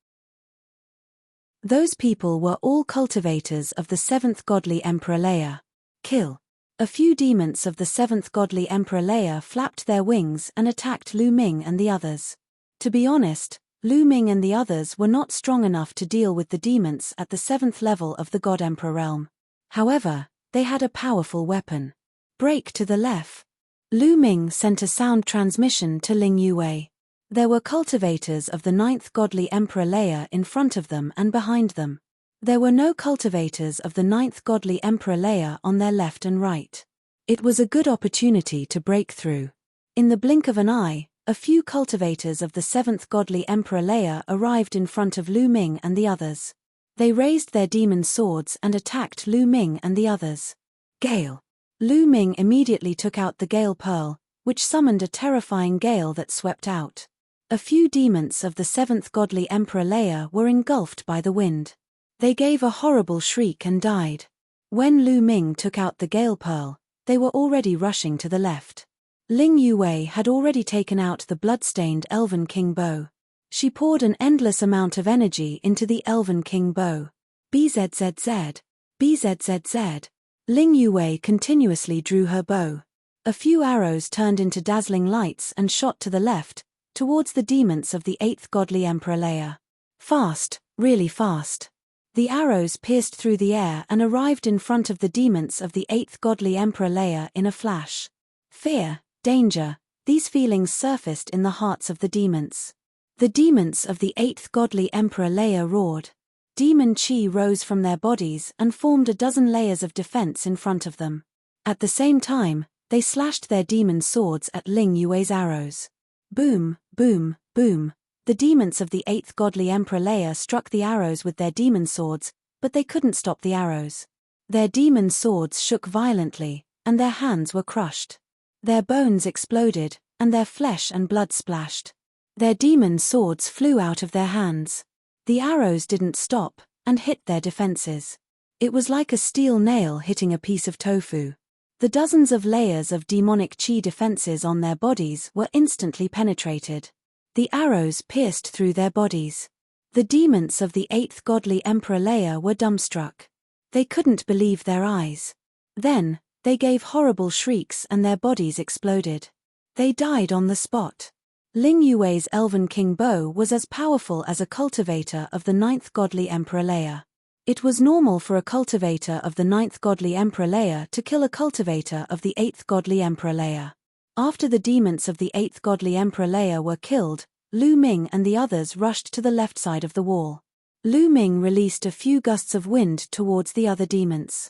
Those people were all cultivators of the 7th godly emperor layer. Kill. A few demons of the 7th godly emperor layer flapped their wings and attacked Lu Ming and the others. To be honest, Lu Ming and the others were not strong enough to deal with the demons at the 7th level of the God Emperor realm. However, they had a powerful weapon. Break to the left. Lu Ming sent a sound transmission to Ling Yue. There were cultivators of the 9th godly emperor layer in front of them and behind them. There were no cultivators of the 9th godly emperor layer on their left and right. It was a good opportunity to break through. In the blink of an eye, a few cultivators of the 7th godly emperor layer arrived in front of Lu Ming and the others. They raised their demon swords and attacked Lu Ming and the others. Gale. Lu Ming immediately took out the Gale Pearl, which summoned a terrifying gale that swept out. A few demons of the 7th godly emperor layer were engulfed by the wind. They gave a horrible shriek and died. When Lu Ming took out the Gale Pearl, they were already rushing to the left. Ling Yue had already taken out the blood-stained Elven King bow. She poured an endless amount of energy into the Elven King bow. BZZZ. BZZZ. Ling Yue continuously drew her bow. A few arrows turned into dazzling lights and shot to the left, towards the demons of the 8th godly emperor layer. Fast, really fast. The arrows pierced through the air and arrived in front of the demons of the 8th godly emperor layer in a flash. Fear, danger, these feelings surfaced in the hearts of the demons. The demons of the 8th godly emperor layer roared. Demon chi rose from their bodies and formed a dozen layers of defense in front of them. At the same time, they slashed their demon swords at Ling Yue's arrows. Boom, boom, boom. The demons of the 8th godly emperor layer struck the arrows with their demon swords, but they couldn't stop the arrows. Their demon swords shook violently, and their hands were crushed. Their bones exploded, and their flesh and blood splashed. Their demon swords flew out of their hands. The arrows didn't stop, and hit their defenses. It was like a steel nail hitting a piece of tofu. The dozens of layers of demonic chi defenses on their bodies were instantly penetrated. The arrows pierced through their bodies. The demons of the 8th godly emperor layer were dumbstruck. They couldn't believe their eyes. Then, they gave horrible shrieks and their bodies exploded. They died on the spot. Ling Yue's Elven King bow was as powerful as a cultivator of the 9th godly emperor layer. It was normal for a cultivator of the 9th godly emperor layer to kill a cultivator of the 8th godly emperor layer. After the demons of the 8th godly emperor layer were killed, Lu Ming and the others rushed to the left side of the wall. Lu Ming released a few gusts of wind towards the other demons.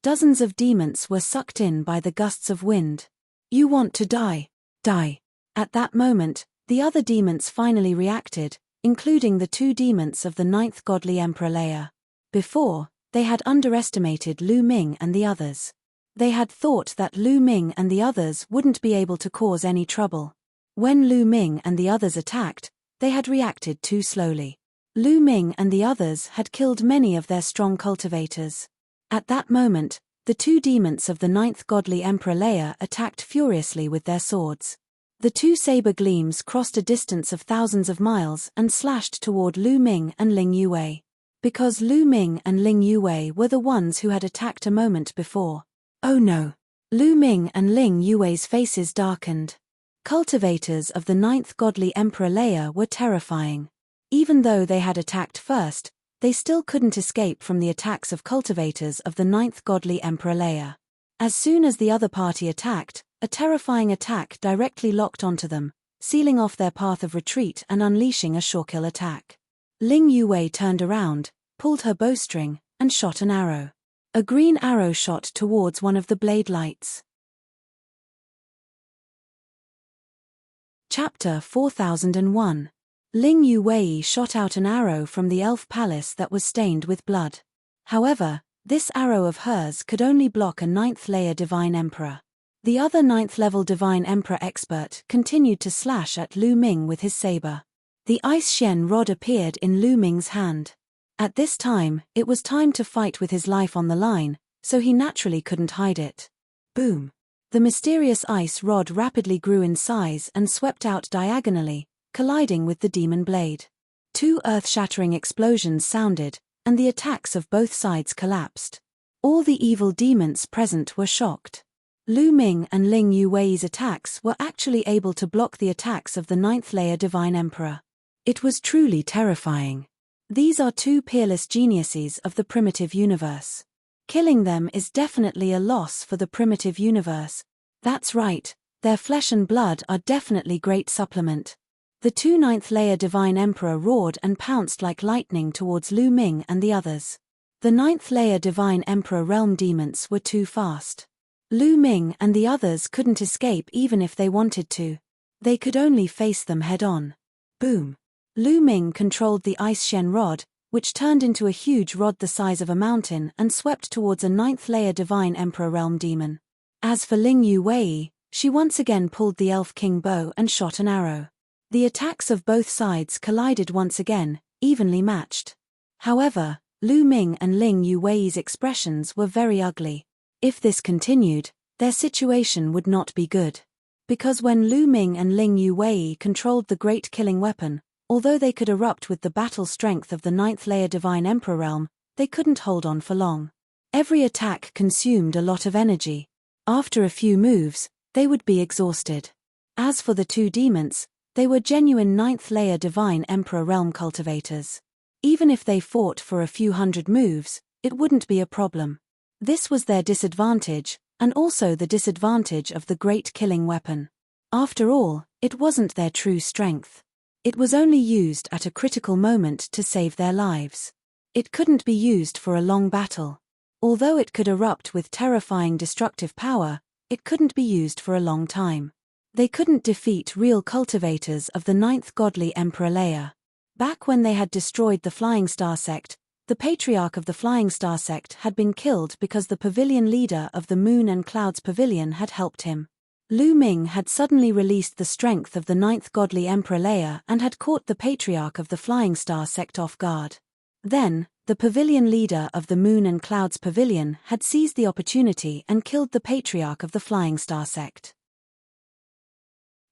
Dozens of demons were sucked in by the gusts of wind. You want to die? Die. At that moment, the other demons finally reacted, including the 2 demons of the 9th godly emperor layer. Before, they had underestimated Lu Ming and the others. They had thought that Lu Ming and the others wouldn't be able to cause any trouble. When Lu Ming and the others attacked, they had reacted too slowly. Lu Ming and the others had killed many of their strong cultivators. At that moment, the 2 demons of the 9th godly emperor layer attacked furiously with their swords. The 2 saber gleams crossed a distance of thousands of miles and slashed toward Lu Ming and Ling Yue. Because Lu Ming and Ling Yue were the ones who had attacked a moment before. Oh no! Lu Ming and Ling Yue's faces darkened. Cultivators of the 9th godly emperor layer were terrifying. Even though they had attacked first, they still couldn't escape from the attacks of cultivators of the 9th godly emperor layer. As soon as the other party attacked, a terrifying attack directly locked onto them, sealing off their path of retreat and unleashing a sure-kill attack. Ling Yue turned around, pulled her bowstring, and shot an arrow. A green arrow shot towards one of the blade lights. Chapter 4001. Ling Yue shot out an arrow from the elf palace that was stained with blood. However, this arrow of hers could only block a 9th layer divine emperor. The other 9th level divine emperor expert continued to slash at Lu Ming with his saber. The ice shen rod appeared in Lu Ming's hand. At this time, it was time to fight with his life on the line, so he naturally couldn't hide it. Boom! The mysterious ice rod rapidly grew in size and swept out diagonally, colliding with the demon blade. 2 earth-shattering explosions sounded, and the attacks of both sides collapsed. All the evil demons present were shocked. Lu Ming and Ling Yuwei's attacks were actually able to block the attacks of the 9th layer Divine Emperor. It was truly terrifying. These are two peerless geniuses of the primitive universe. Killing them is definitely a loss for the primitive universe. That's right, their flesh and blood are definitely great supplement. The two 9th layer Divine Emperor roared and pounced like lightning towards Lu Ming and the others. The 9th layer Divine Emperor realm demons were too fast. Lu Ming and the others couldn't escape even if they wanted to. They could only face them head-on. Boom. Lu Ming controlled the Ice Shen Rod, which turned into a huge rod the size of a mountain and swept towards a 9th layer Divine Emperor realm demon. As for Ling Yuwei, she once again pulled the Elf King bow and shot an arrow. The attacks of both sides collided once again, evenly matched. However, Lu Ming and Ling Yuwei's expressions were very ugly. If this continued, their situation would not be good. Because when Lu Ming and Ling Yuwei controlled the great killing weapon, although they could erupt with the battle strength of the 9th layer Divine Emperor realm, they couldn't hold on for long. Every attack consumed a lot of energy. After a few moves, they would be exhausted. As for the two demons, they were genuine 9th layer Divine Emperor realm cultivators. Even if they fought for a few hundred moves, it wouldn't be a problem. This was their disadvantage, and also the disadvantage of the great killing weapon. After all, it wasn't their true strength. It was only used at a critical moment to save their lives. It couldn't be used for a long battle. Although it could erupt with terrifying destructive power, it couldn't be used for a long time. They couldn't defeat real cultivators of the 9th godly Emperor layer. Back when they had destroyed the Flying Star sect, the patriarch of the Flying Star sect had been killed because the pavilion leader of the Moon and Clouds Pavilion had helped him. Lu Ming had suddenly released the strength of the 9th godly Emperor layer and had caught the patriarch of the Flying Star sect off guard. Then, the pavilion leader of the Moon and Clouds Pavilion had seized the opportunity and killed the patriarch of the Flying Star sect.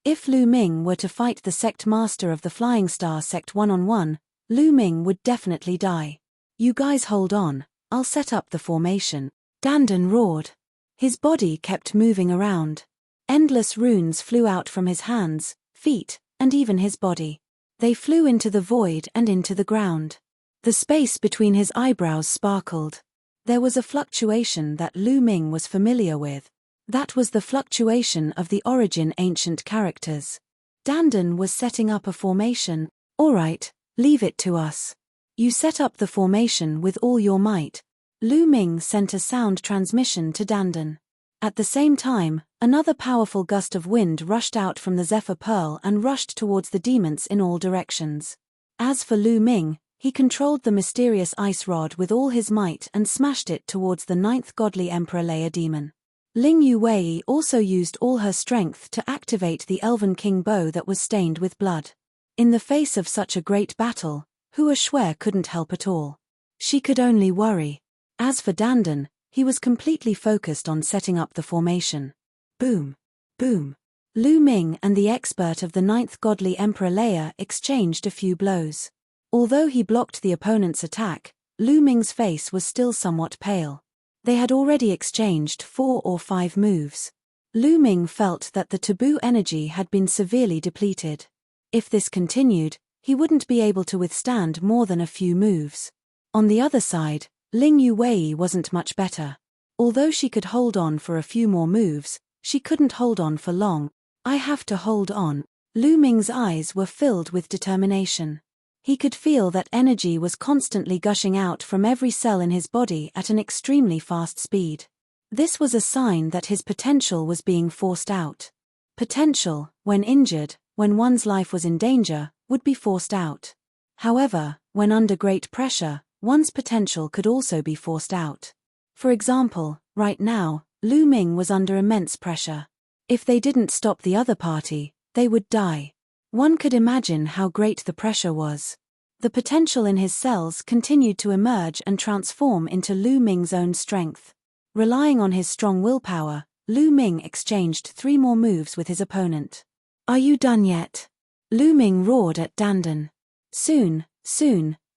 If Lu Ming were to fight the sect master of the Flying Star sect one-on-one, Lu Ming would definitely die. You guys hold on, I'll set up the formation. Dandan roared. His body kept moving around. Endless runes flew out from his hands, feet, and even his body. They flew into the void and into the ground. The space between his eyebrows sparkled. There was a fluctuation that Lu Ming was familiar with. That was the fluctuation of the origin ancient characters. Dandan was setting up a formation. Alright, leave it to us. You set up the formation with all your might. Lu Ming sent a sound transmission to Dandan. At the same time, another powerful gust of wind rushed out from the Zephyr Pearl and rushed towards the demons in all directions. As for Lu Ming, he controlled the mysterious ice rod with all his might and smashed it towards the 9th godly Emperor layer demon. Ling Yuwei also used all her strength to activate the Elven King bow that was stained with blood. In the face of such a great battle, Hua Shui couldn't help at all. She could only worry. As for Dandan, he was completely focused on setting up the formation. Boom. Boom. Lu Ming and the expert of the 9th godly Emperor layer exchanged a few blows. Although he blocked the opponent's attack, Lu Ming's face was still somewhat pale. They had already exchanged 4 or 5 moves. Lu Ming felt that the taboo energy had been severely depleted. If this continued, he wouldn't be able to withstand more than a few moves. On the other side, Ling Yuwei wasn't much better. Although she could hold on for a few more moves, she couldn't hold on for long. I have to hold on. Lu Ming's eyes were filled with determination. He could feel that energy was constantly gushing out from every cell in his body at an extremely fast speed. This was a sign that his potential was being forced out. Potential, when injured, when one's life was in danger, would be forced out. However, when under great pressure, one's potential could also be forced out. For example, right now, Lu Ming was under immense pressure. If they didn't stop the other party, they would die. One could imagine how great the pressure was. The potential in his cells continued to emerge and transform into Lu Ming's own strength. Relying on his strong willpower, Lu Ming exchanged 3 more moves with his opponent. Are you done yet? Lu Ming roared at Dandan. Soon,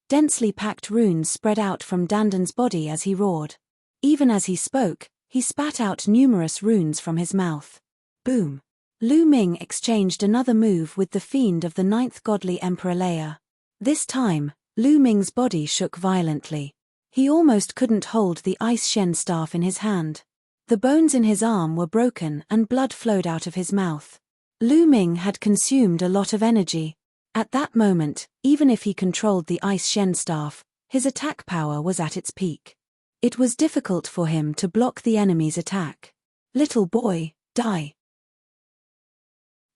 densely packed runes spread out from Dandan's body as he roared. Even as he spoke, He spat out numerous runes from his mouth. Boom! Lu Ming exchanged another move with the fiend of the ninth godly emperor layer. This time, Lu Ming's body shook violently. He almost couldn't hold the ice shen staff in his hand. The bones in his arm were broken and blood flowed out of his mouth. Lu Ming had consumed a lot of energy. At that moment, even if he controlled the ice shen staff, his attack power was at its peak. It was difficult for him to block the enemy's attack. "Little boy, die!"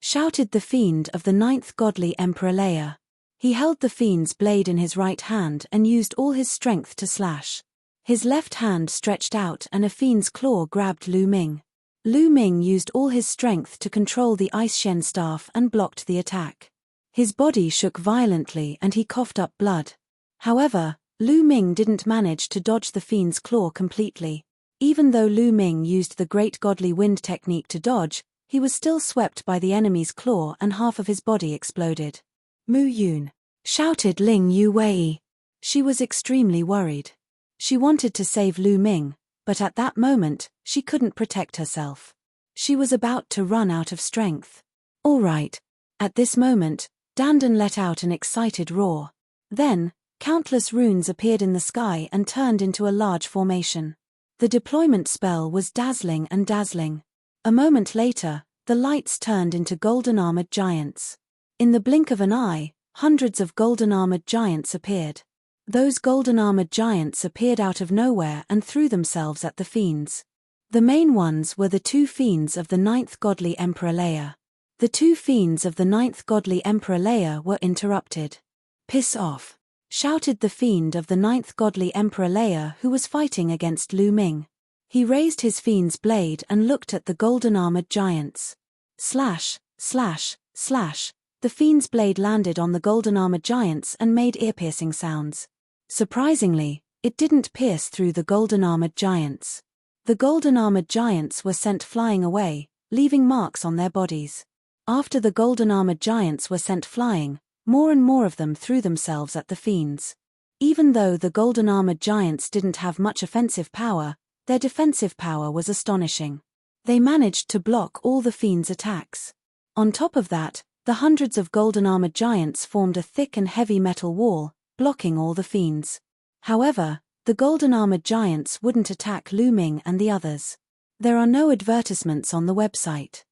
shouted the fiend of the ninth godly emperor layer. He held the fiend's blade in his right hand and used all his strength to slash. His left hand stretched out and a fiend's claw grabbed Lu Ming. Lu Ming used all his strength to control the ice shen staff and blocked the attack. His body shook violently and he coughed up blood. However, Lu Ming didn't manage to dodge the fiend's claw completely. Even though Lu Ming used the Great Godly Wind technique to dodge, he was still swept by the enemy's claw and half of his body exploded. "Mu Yun!" shouted Ling Yu Wei. She was extremely worried. She wanted to save Lu Ming, but at that moment, she couldn't protect herself. She was about to run out of strength. "All right." At this moment, Dandan let out an excited roar. Then, countless runes appeared in the sky and turned into a large formation. The deployment spell was dazzling and dazzling. A moment later, the lights turned into golden-armored giants. In the blink of an eye, hundreds of golden-armored giants appeared. Those golden-armored giants appeared out of nowhere and threw themselves at the fiends. The main ones were the two fiends of the ninth godly emperor layer. The two fiends of the ninth godly emperor layer were interrupted. "Piss off!" shouted the fiend of the ninth godly emperor layer who was fighting against Lu Ming. He raised his fiend's blade and looked at the golden-armored giants. Slash, slash, slash. The fiend's blade landed on the golden-armored giants and made ear-piercing sounds. Surprisingly, it didn't pierce through the golden-armored giants. The golden-armored giants were sent flying away, leaving marks on their bodies. After the golden-armored giants were sent flying, more and more of them threw themselves at the fiends. Even though the golden-armored giants didn't have much offensive power, their defensive power was astonishing. They managed to block all the fiends' attacks. On top of that, the hundreds of golden-armored giants formed a thick and heavy metal wall, blocking all the fiends. However, the golden-armored giants wouldn't attack Lu Ming and the others. There are no advertisements on the website.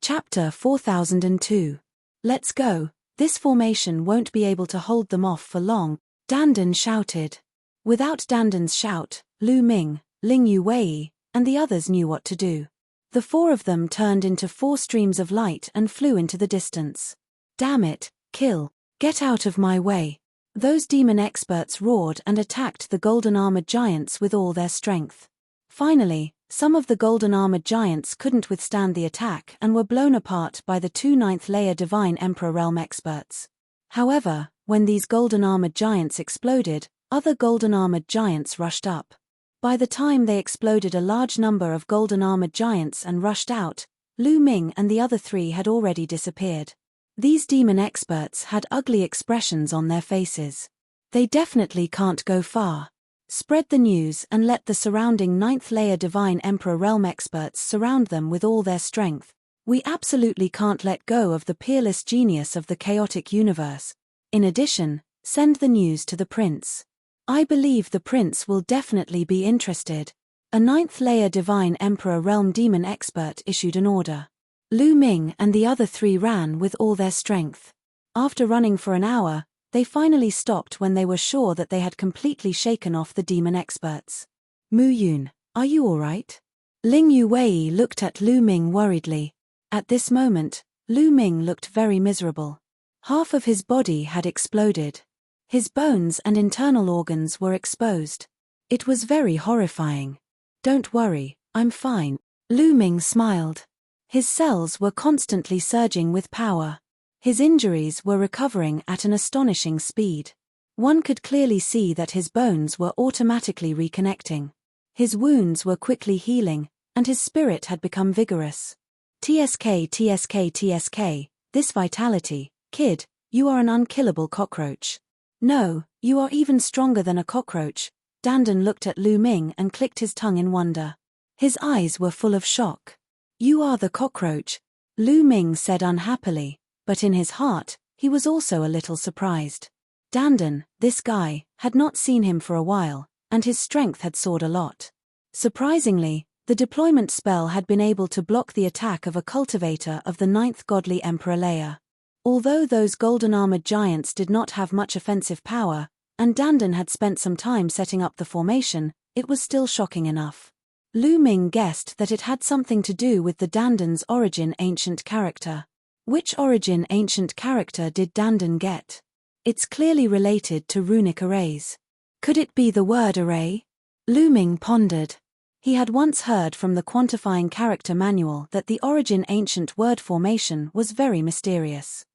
Chapter 4002. "Let's go, this formation won't be able to hold them off for long," Dandan shouted. Without Dandan's shout, Lu Ming, Ling Yu Wei, and the others knew what to do. The four of them turned into 4 streams of light and flew into the distance. "Damn it, kill! Get out of my way!" Those demon experts roared and attacked the golden-armored giants with all their strength. Finally, some of the golden-armored giants couldn't withstand the attack and were blown apart by the 2 ninth-layer Divine Emperor Realm experts. However, when these golden-armored giants exploded, other golden-armored giants rushed up. By the time they exploded, a large number of golden-armored giants and rushed out, Lu Ming and the other 3 had already disappeared. These demon experts had ugly expressions on their faces. They definitely can't go far. Spread the news and let the surrounding 9th-layer Divine Emperor Realm experts surround them with all their strength. We absolutely can't let go of the peerless genius of the chaotic universe. In addition, send the news to the prince. I believe the prince will definitely be interested. A 9th-layer Divine Emperor Realm Demon expert issued an order. Lu Ming and the other 3 ran with all their strength. After running for an hour, they finally stopped when they were sure that they had completely shaken off the demon experts. "Mu Yun, are you all right?" Ling Yu Wei looked at Lu Ming worriedly. At this moment, Lu Ming looked very miserable. Half of his body had exploded. His bones and internal organs were exposed. It was very horrifying. "Don't worry, I'm fine." Lu Ming smiled. His cells were constantly surging with power. His injuries were recovering at an astonishing speed. One could clearly see that his bones were automatically reconnecting. His wounds were quickly healing, and his spirit had become vigorous. "TSK, TSK, TSK, this vitality, kid, you are an unkillable cockroach. No, you are even stronger than a cockroach. Dandan looked at Lu Ming and clicked his tongue in wonder. His eyes were full of shock. "You are the cockroach," Lu Ming said unhappily, but in his heart, he was also a little surprised. Dandan, this guy, had not seen him for a while, and his strength had soared a lot. Surprisingly, the deployment spell had been able to block the attack of a cultivator of the 9th godly emperor layer. Although those golden-armored giants did not have much offensive power, and Dandan had spent some time setting up the formation, it was still shocking enough. Lu Ming guessed that it had something to do with the Dandan's origin ancient character. Which origin ancient character did Dandan get? It's clearly related to runic arrays. Could it be the word array? Lu Ming pondered. He had once heard from the quantifying character manual that the origin ancient word formation was very mysterious.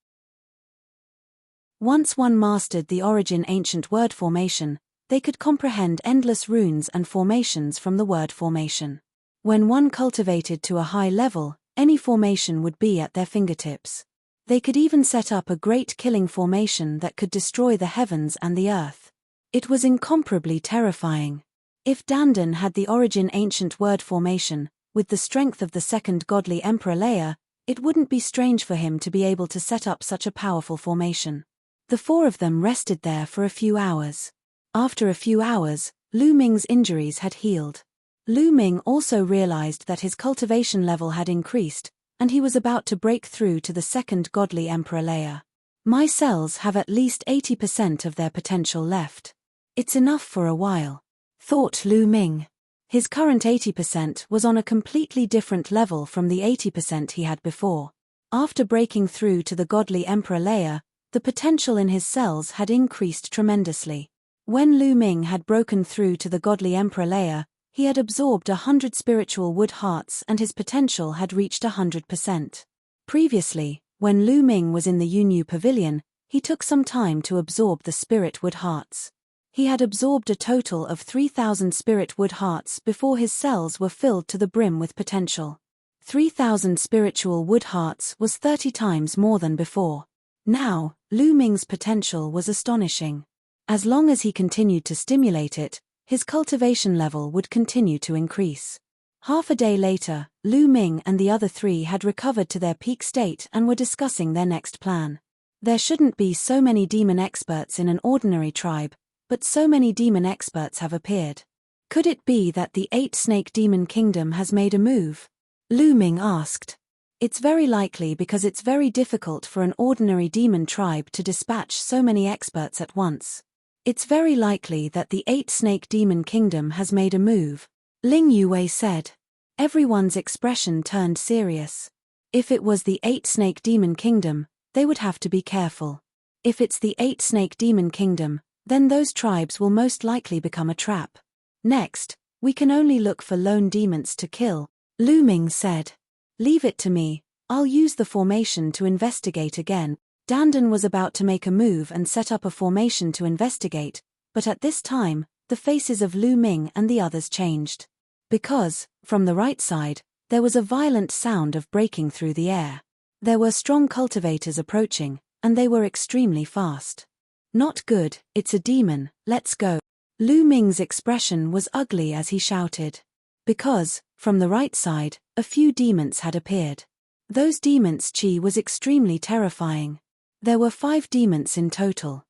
Once one mastered the origin ancient word formation, they could comprehend endless runes and formations from the word formation. When one cultivated to a high level, any formation would be at their fingertips. They could even set up a great killing formation that could destroy the heavens and the earth. It was incomparably terrifying. If Dandan had the origin ancient word formation, with the strength of the 2nd godly emperor layer, it wouldn't be strange for him to be able to set up such a powerful formation. The four of them rested there for a few hours. After a few hours, Lu Ming's injuries had healed. Lu Ming also realized that his cultivation level had increased, and he was about to break through to the 2nd godly emperor layer. My cells have at least 80% of their potential left. It's enough for a while, thought Lu Ming. His current 80% was on a completely different level from the 80% he had before. After breaking through to the godly emperor layer, the potential in his cells had increased tremendously. When Lu Ming had broken through to the godly emperor layer, he had absorbed 100 spiritual wood hearts and his potential had reached 100%. Previously, when Lu Ming was in the Yunyu Pavilion, he took some time to absorb the spirit wood hearts. He had absorbed a total of 3,000 spirit wood hearts before his cells were filled to the brim with potential. 3,000 spiritual wood hearts was 30 times more than before. Now, Lu Ming's potential was astonishing. As long as he continued to stimulate it, his cultivation level would continue to increase. Half a day later, Lu Ming and the other three had recovered to their peak state and were discussing their next plan. There shouldn't be so many demon experts in an ordinary tribe, but so many demon experts have appeared. Could it be that the 8-snake demon kingdom has made a move? Lu Ming asked. It's very likely because it's very difficult for an ordinary demon tribe to dispatch so many experts at once. It's very likely that the 8-snake demon kingdom has made a move, Ling Yue said. Everyone's expression turned serious. If it was the 8-snake demon kingdom, they would have to be careful. If it's the 8-snake demon kingdom, then those tribes will most likely become a trap. Next, we can only look for lone demons to kill, Lu Ming said. Leave it to me, I'll use the formation to investigate again. Dandan was about to make a move and set up a formation to investigate, but at this time, the faces of Lu Ming and the others changed. Because, from the right side, there was a violent sound of breaking through the air. There were strong cultivators approaching, and they were extremely fast. Not good, it's a demon, let's go. Lu Ming's expression was ugly as he shouted. Because, from the right side, a few demons had appeared. Those demons' chi was extremely terrifying. There were 5 demons in total.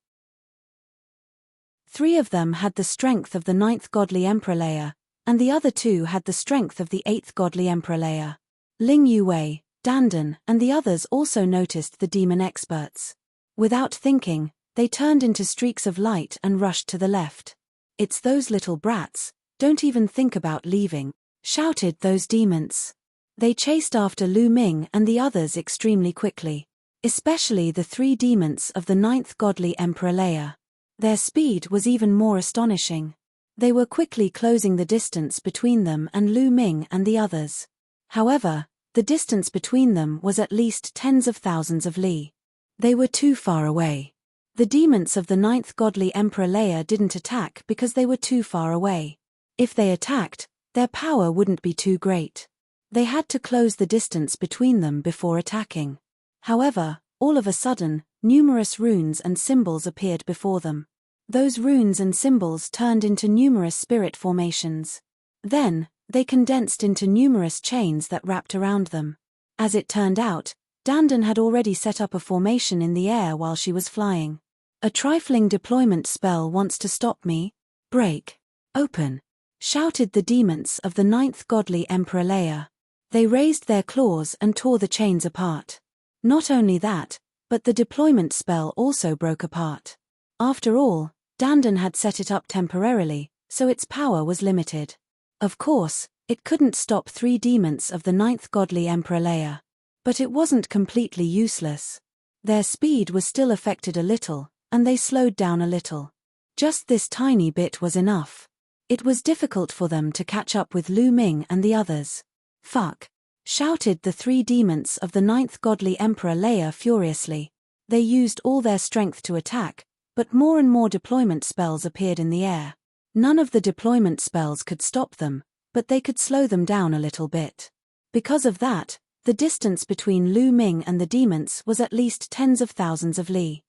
3 of them had the strength of the 9th godly emperor layer, and the other 2 had the strength of the 8th godly emperor layer. Ling Yue, Dandan, and the others also noticed the demon experts. Without thinking, they turned into streaks of light and rushed to the left. It's those little brats, don't even think about leaving, shouted those demons. They chased after Lu Ming and the others extremely quickly. Especially the 3 demons of the 9th godly emperor layer. Their speed was even more astonishing. They were quickly closing the distance between them and Lu Ming and the others. However, the distance between them was at least tens of thousands of li. They were too far away. The demons of the 9th godly emperor layer didn't attack because they were too far away. If they attacked, their power wouldn't be too great. They had to close the distance between them before attacking. However, all of a sudden, numerous runes and symbols appeared before them. Those runes and symbols turned into numerous spirit formations. Then, they condensed into numerous chains that wrapped around them. As it turned out, Dandan had already set up a formation in the air while she was flying. A trifling deployment spell wants to stop me. Break. Open. Shouted the demons of the ninth godly Emperor Leia. They raised their claws and tore the chains apart. Not only that, but the deployment spell also broke apart. After all, Dandan had set it up temporarily, so its power was limited. Of course, it couldn't stop 3 demons of the ninth godly Emperor Leia. But it wasn't completely useless. Their speed was still affected a little, and they slowed down a little. Just this tiny bit was enough. It was difficult for them to catch up with Lu Ming and the others. Fuck! Shouted the 3 demons of the ninth godly Emperor Leia furiously. They used all their strength to attack, but more and more deployment spells appeared in the air. None of the deployment spells could stop them, but they could slow them down a little bit. Because of that, the distance between Lu Ming and the demons was at least tens of thousands of li.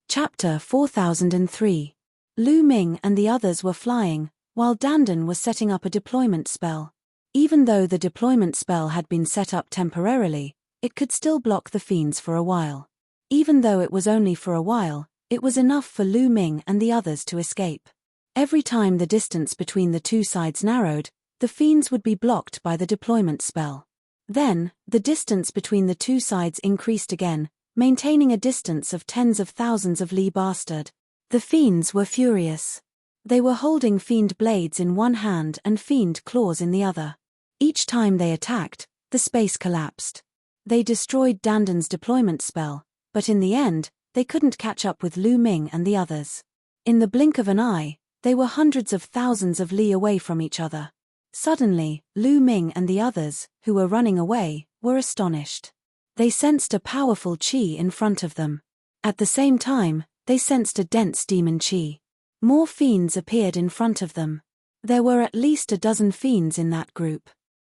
Chapter 4003. Lu Ming and the others were flying, while Dandan was setting up a deployment spell. Even though the deployment spell had been set up temporarily, it could still block the fiends for a while. Even though it was only for a while, it was enough for Lu Ming and the others to escape. Every time the distance between the 2 sides narrowed, the fiends would be blocked by the deployment spell. Then, the distance between the 2 sides increased again, maintaining a distance of tens of thousands of li bastard. The fiends were furious. They were holding fiend blades in one hand and fiend claws in the other. Each time they attacked, the space collapsed. They destroyed Dandan's deployment spell, but in the end, they couldn't catch up with Lu Ming and the others. In the blink of an eye, they were hundreds of thousands of li away from each other. Suddenly, Lu Ming and the others, who were running away, were astonished. They sensed a powerful qi in front of them. At the same time, they sensed a dense demon qi. More fiends appeared in front of them. There were at least a dozen fiends in that group.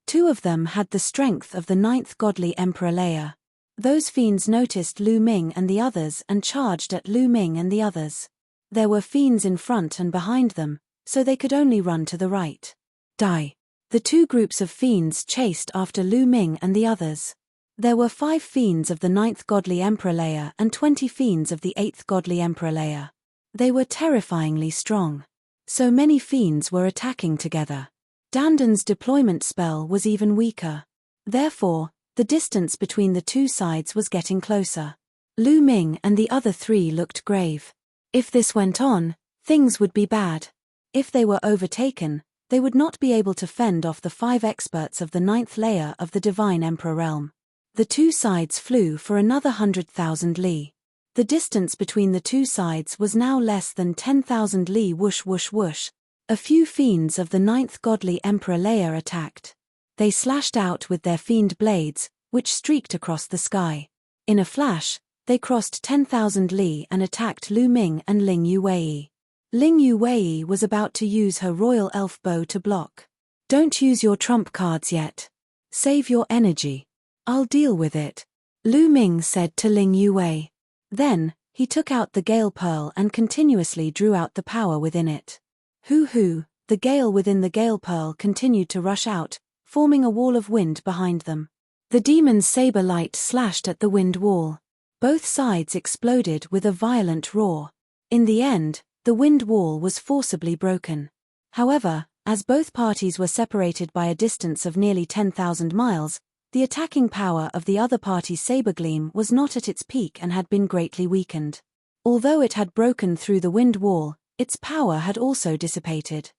2 of them had the strength of the ninth godly Emperor Leia. Those fiends noticed Lu Ming and the others and charged at Lu Ming and the others. There were fiends in front and behind them, so they could only run to the right. Die. The 2 groups of fiends chased after Lu Ming and the others. There were 5 fiends of the ninth godly Emperor Leia and 20 fiends of the 8th godly Emperor Leia. They were terrifyingly strong. So many fiends were attacking together. Dandan's deployment spell was even weaker. Therefore, the distance between the 2 sides was getting closer. Lu Ming and the other 3 looked grave. If this went on, things would be bad. If they were overtaken, they would not be able to fend off the 5 experts of the 9th layer of the Divine Emperor realm. The 2 sides flew for another 100,000 li. The distance between the 2 sides was now less than 10,000 li. Whoosh whoosh whoosh. A few fiends of the 9th godly Emperor Leia attacked. They slashed out with their fiend blades, which streaked across the sky. In a flash, they crossed 10,000 li and attacked Lu Ming and Ling Yuwei. Ling Yuwei was about to use her royal elf bow to block. Don't use your trump cards yet. Save your energy. I'll deal with it, Lu Ming said to Ling Yuwei. Then, he took out the Gale Pearl and continuously drew out the power within it. Hoo-hoo, the gale within the Gale Pearl continued to rush out, forming a wall of wind behind them. The demon's saber light slashed at the wind wall. Both sides exploded with a violent roar. In the end, the wind wall was forcibly broken. However, as both parties were separated by a distance of nearly 10,000 miles, the attacking power of the other party's saber gleam was not at its peak and had been greatly weakened. Although it had broken through the wind wall, its power had also dissipated.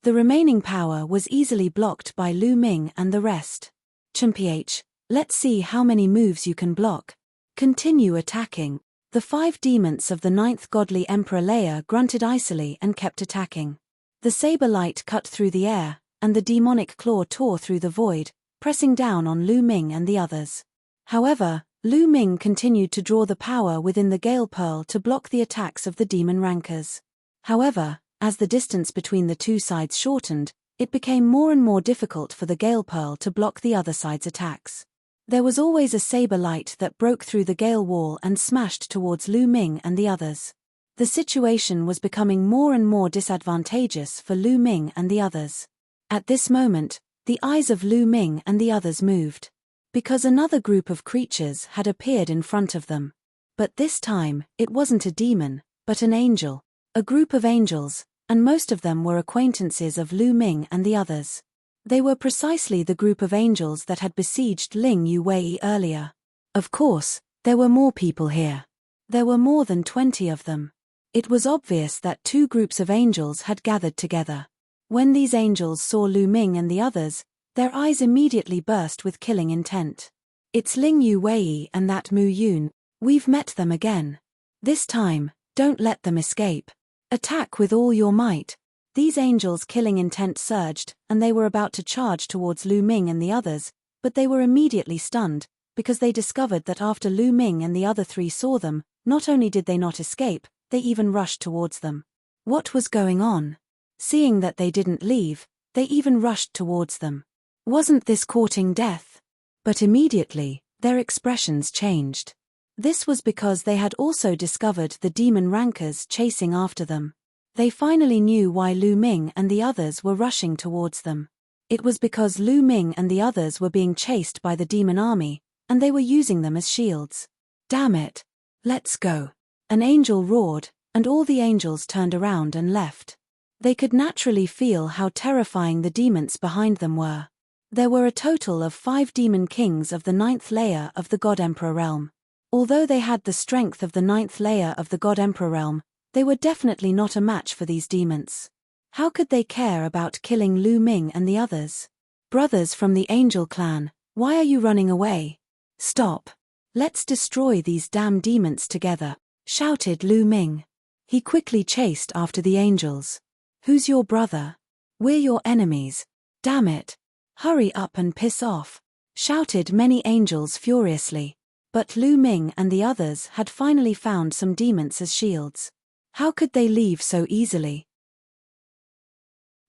The remaining power was easily blocked by Lu Ming and the rest. Chimph, let's see how many moves you can block. Continue attacking. The 5 demons of the 9th godly Emperor Leia grunted icily and kept attacking. The saber light cut through the air, and the demonic claw tore through the void, pressing down on Lu Ming and the others. However, Lu Ming continued to draw the power within the Gale Pearl to block the attacks of the demon rankers. However, as the distance between the 2 sides shortened, it became more and more difficult for the Gale Pearl to block the other side's attacks. There was always a saber light that broke through the gale wall and smashed towards Lu Ming and the others. The situation was becoming more and more disadvantageous for Lu Ming and the others. At this moment, the eyes of Lu Ming and the others moved. Because another group of creatures had appeared in front of them. But this time, it wasn't a demon, but an angel. A group of angels, and most of them were acquaintances of Lu Ming and the others. They were precisely the group of angels that had besieged Ling Yuwei earlier. Of course, there were more people here. There were more than 20 of them. It was obvious that two groups of angels had gathered together. When these angels saw Lu Ming and the others, their eyes immediately burst with killing intent. It's Ling Yuwei and that Mu Yun. We've met them again. This time, don't let them escape. Attack with all your might. These angels' killing intent surged, and they were about to charge towards Lu Ming and the others, but they were immediately stunned, because they discovered that after Lu Ming and the other three saw them, not only did they not escape, they even rushed towards them. What was going on? Seeing that they didn't leave, they even rushed towards them. Wasn't this courting death? But immediately, their expressions changed. This was because they had also discovered the demon rankers chasing after them. They finally knew why Lu Ming and the others were rushing towards them. It was because Lu Ming and the others were being chased by the demon army, and they were using them as shields. Damn it! Let's go! An angel roared, and all the angels turned around and left. They could naturally feel how terrifying the demons behind them were. There were a total of 5 demon kings of the 9th layer of the God Emperor realm. Although they had the strength of the 9th layer of the God Emperor realm, they were definitely not a match for these demons. How could they care about killing Lu Ming and the others? Brothers from the Angel clan, why are you running away? Stop. Let's destroy these damn demons together, shouted Lu Ming. He quickly chased after the angels. Who's your brother? We're your enemies. Damn it. Hurry up and piss off, shouted many angels furiously. But Lu Ming and the others had finally found some demons as shields. How could they leave so easily?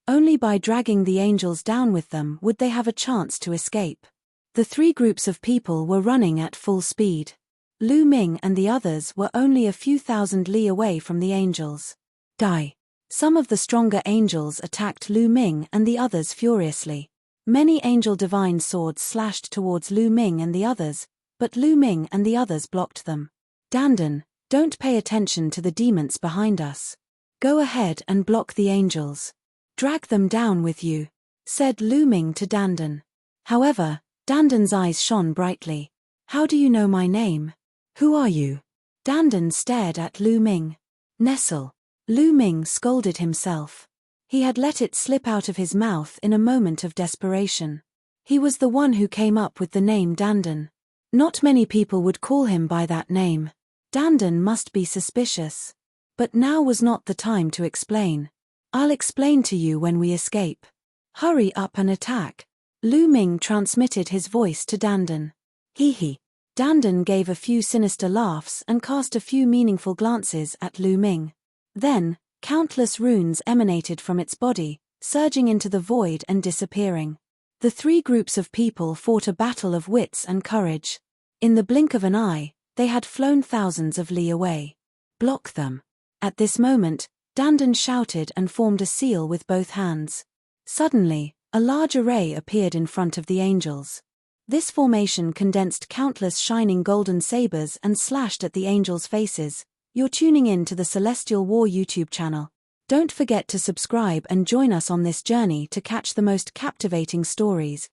Only by dragging the angels down with them would they have a chance to escape. The 3 groups of people were running at full speed. Lu Ming and the others were only a few thousand li away from the angels. Die. Some of the stronger angels attacked Lu Ming and the others furiously. Many angel divine swords slashed towards Lu Ming and the others, but Lu Ming and the others blocked them. Dandan, don't pay attention to the demons behind us. Go ahead and block the angels. Drag them down with you, said Lu Ming to Dandan. However, Dandan's eyes shone brightly. How do you know my name? Who are you? Dandan stared at Lu Ming. Nestle. Lu Ming scolded himself. He had let it slip out of his mouth in a moment of desperation. He was the one who came up with the name Dandan. Not many people would call him by that name. Dandan must be suspicious. But now was not the time to explain. I'll explain to you when we escape. Hurry up and attack. Lu Ming transmitted his voice to Dandan. Hee. Dandan gave a few sinister laughs and cast a few meaningful glances at Lu Ming. Then, countless runes emanated from its body, surging into the void and disappearing. The 3 groups of people fought a battle of wits and courage. In the blink of an eye, they had flown thousands of li away. Block them. At this moment, Dandan shouted and formed a seal with both hands. Suddenly, a large array appeared in front of the angels. This formation condensed countless shining golden sabers and slashed at the angels' faces. You're tuning in to the Celestial War YouTube channel. Don't forget to subscribe and join us on this journey to catch the most captivating stories.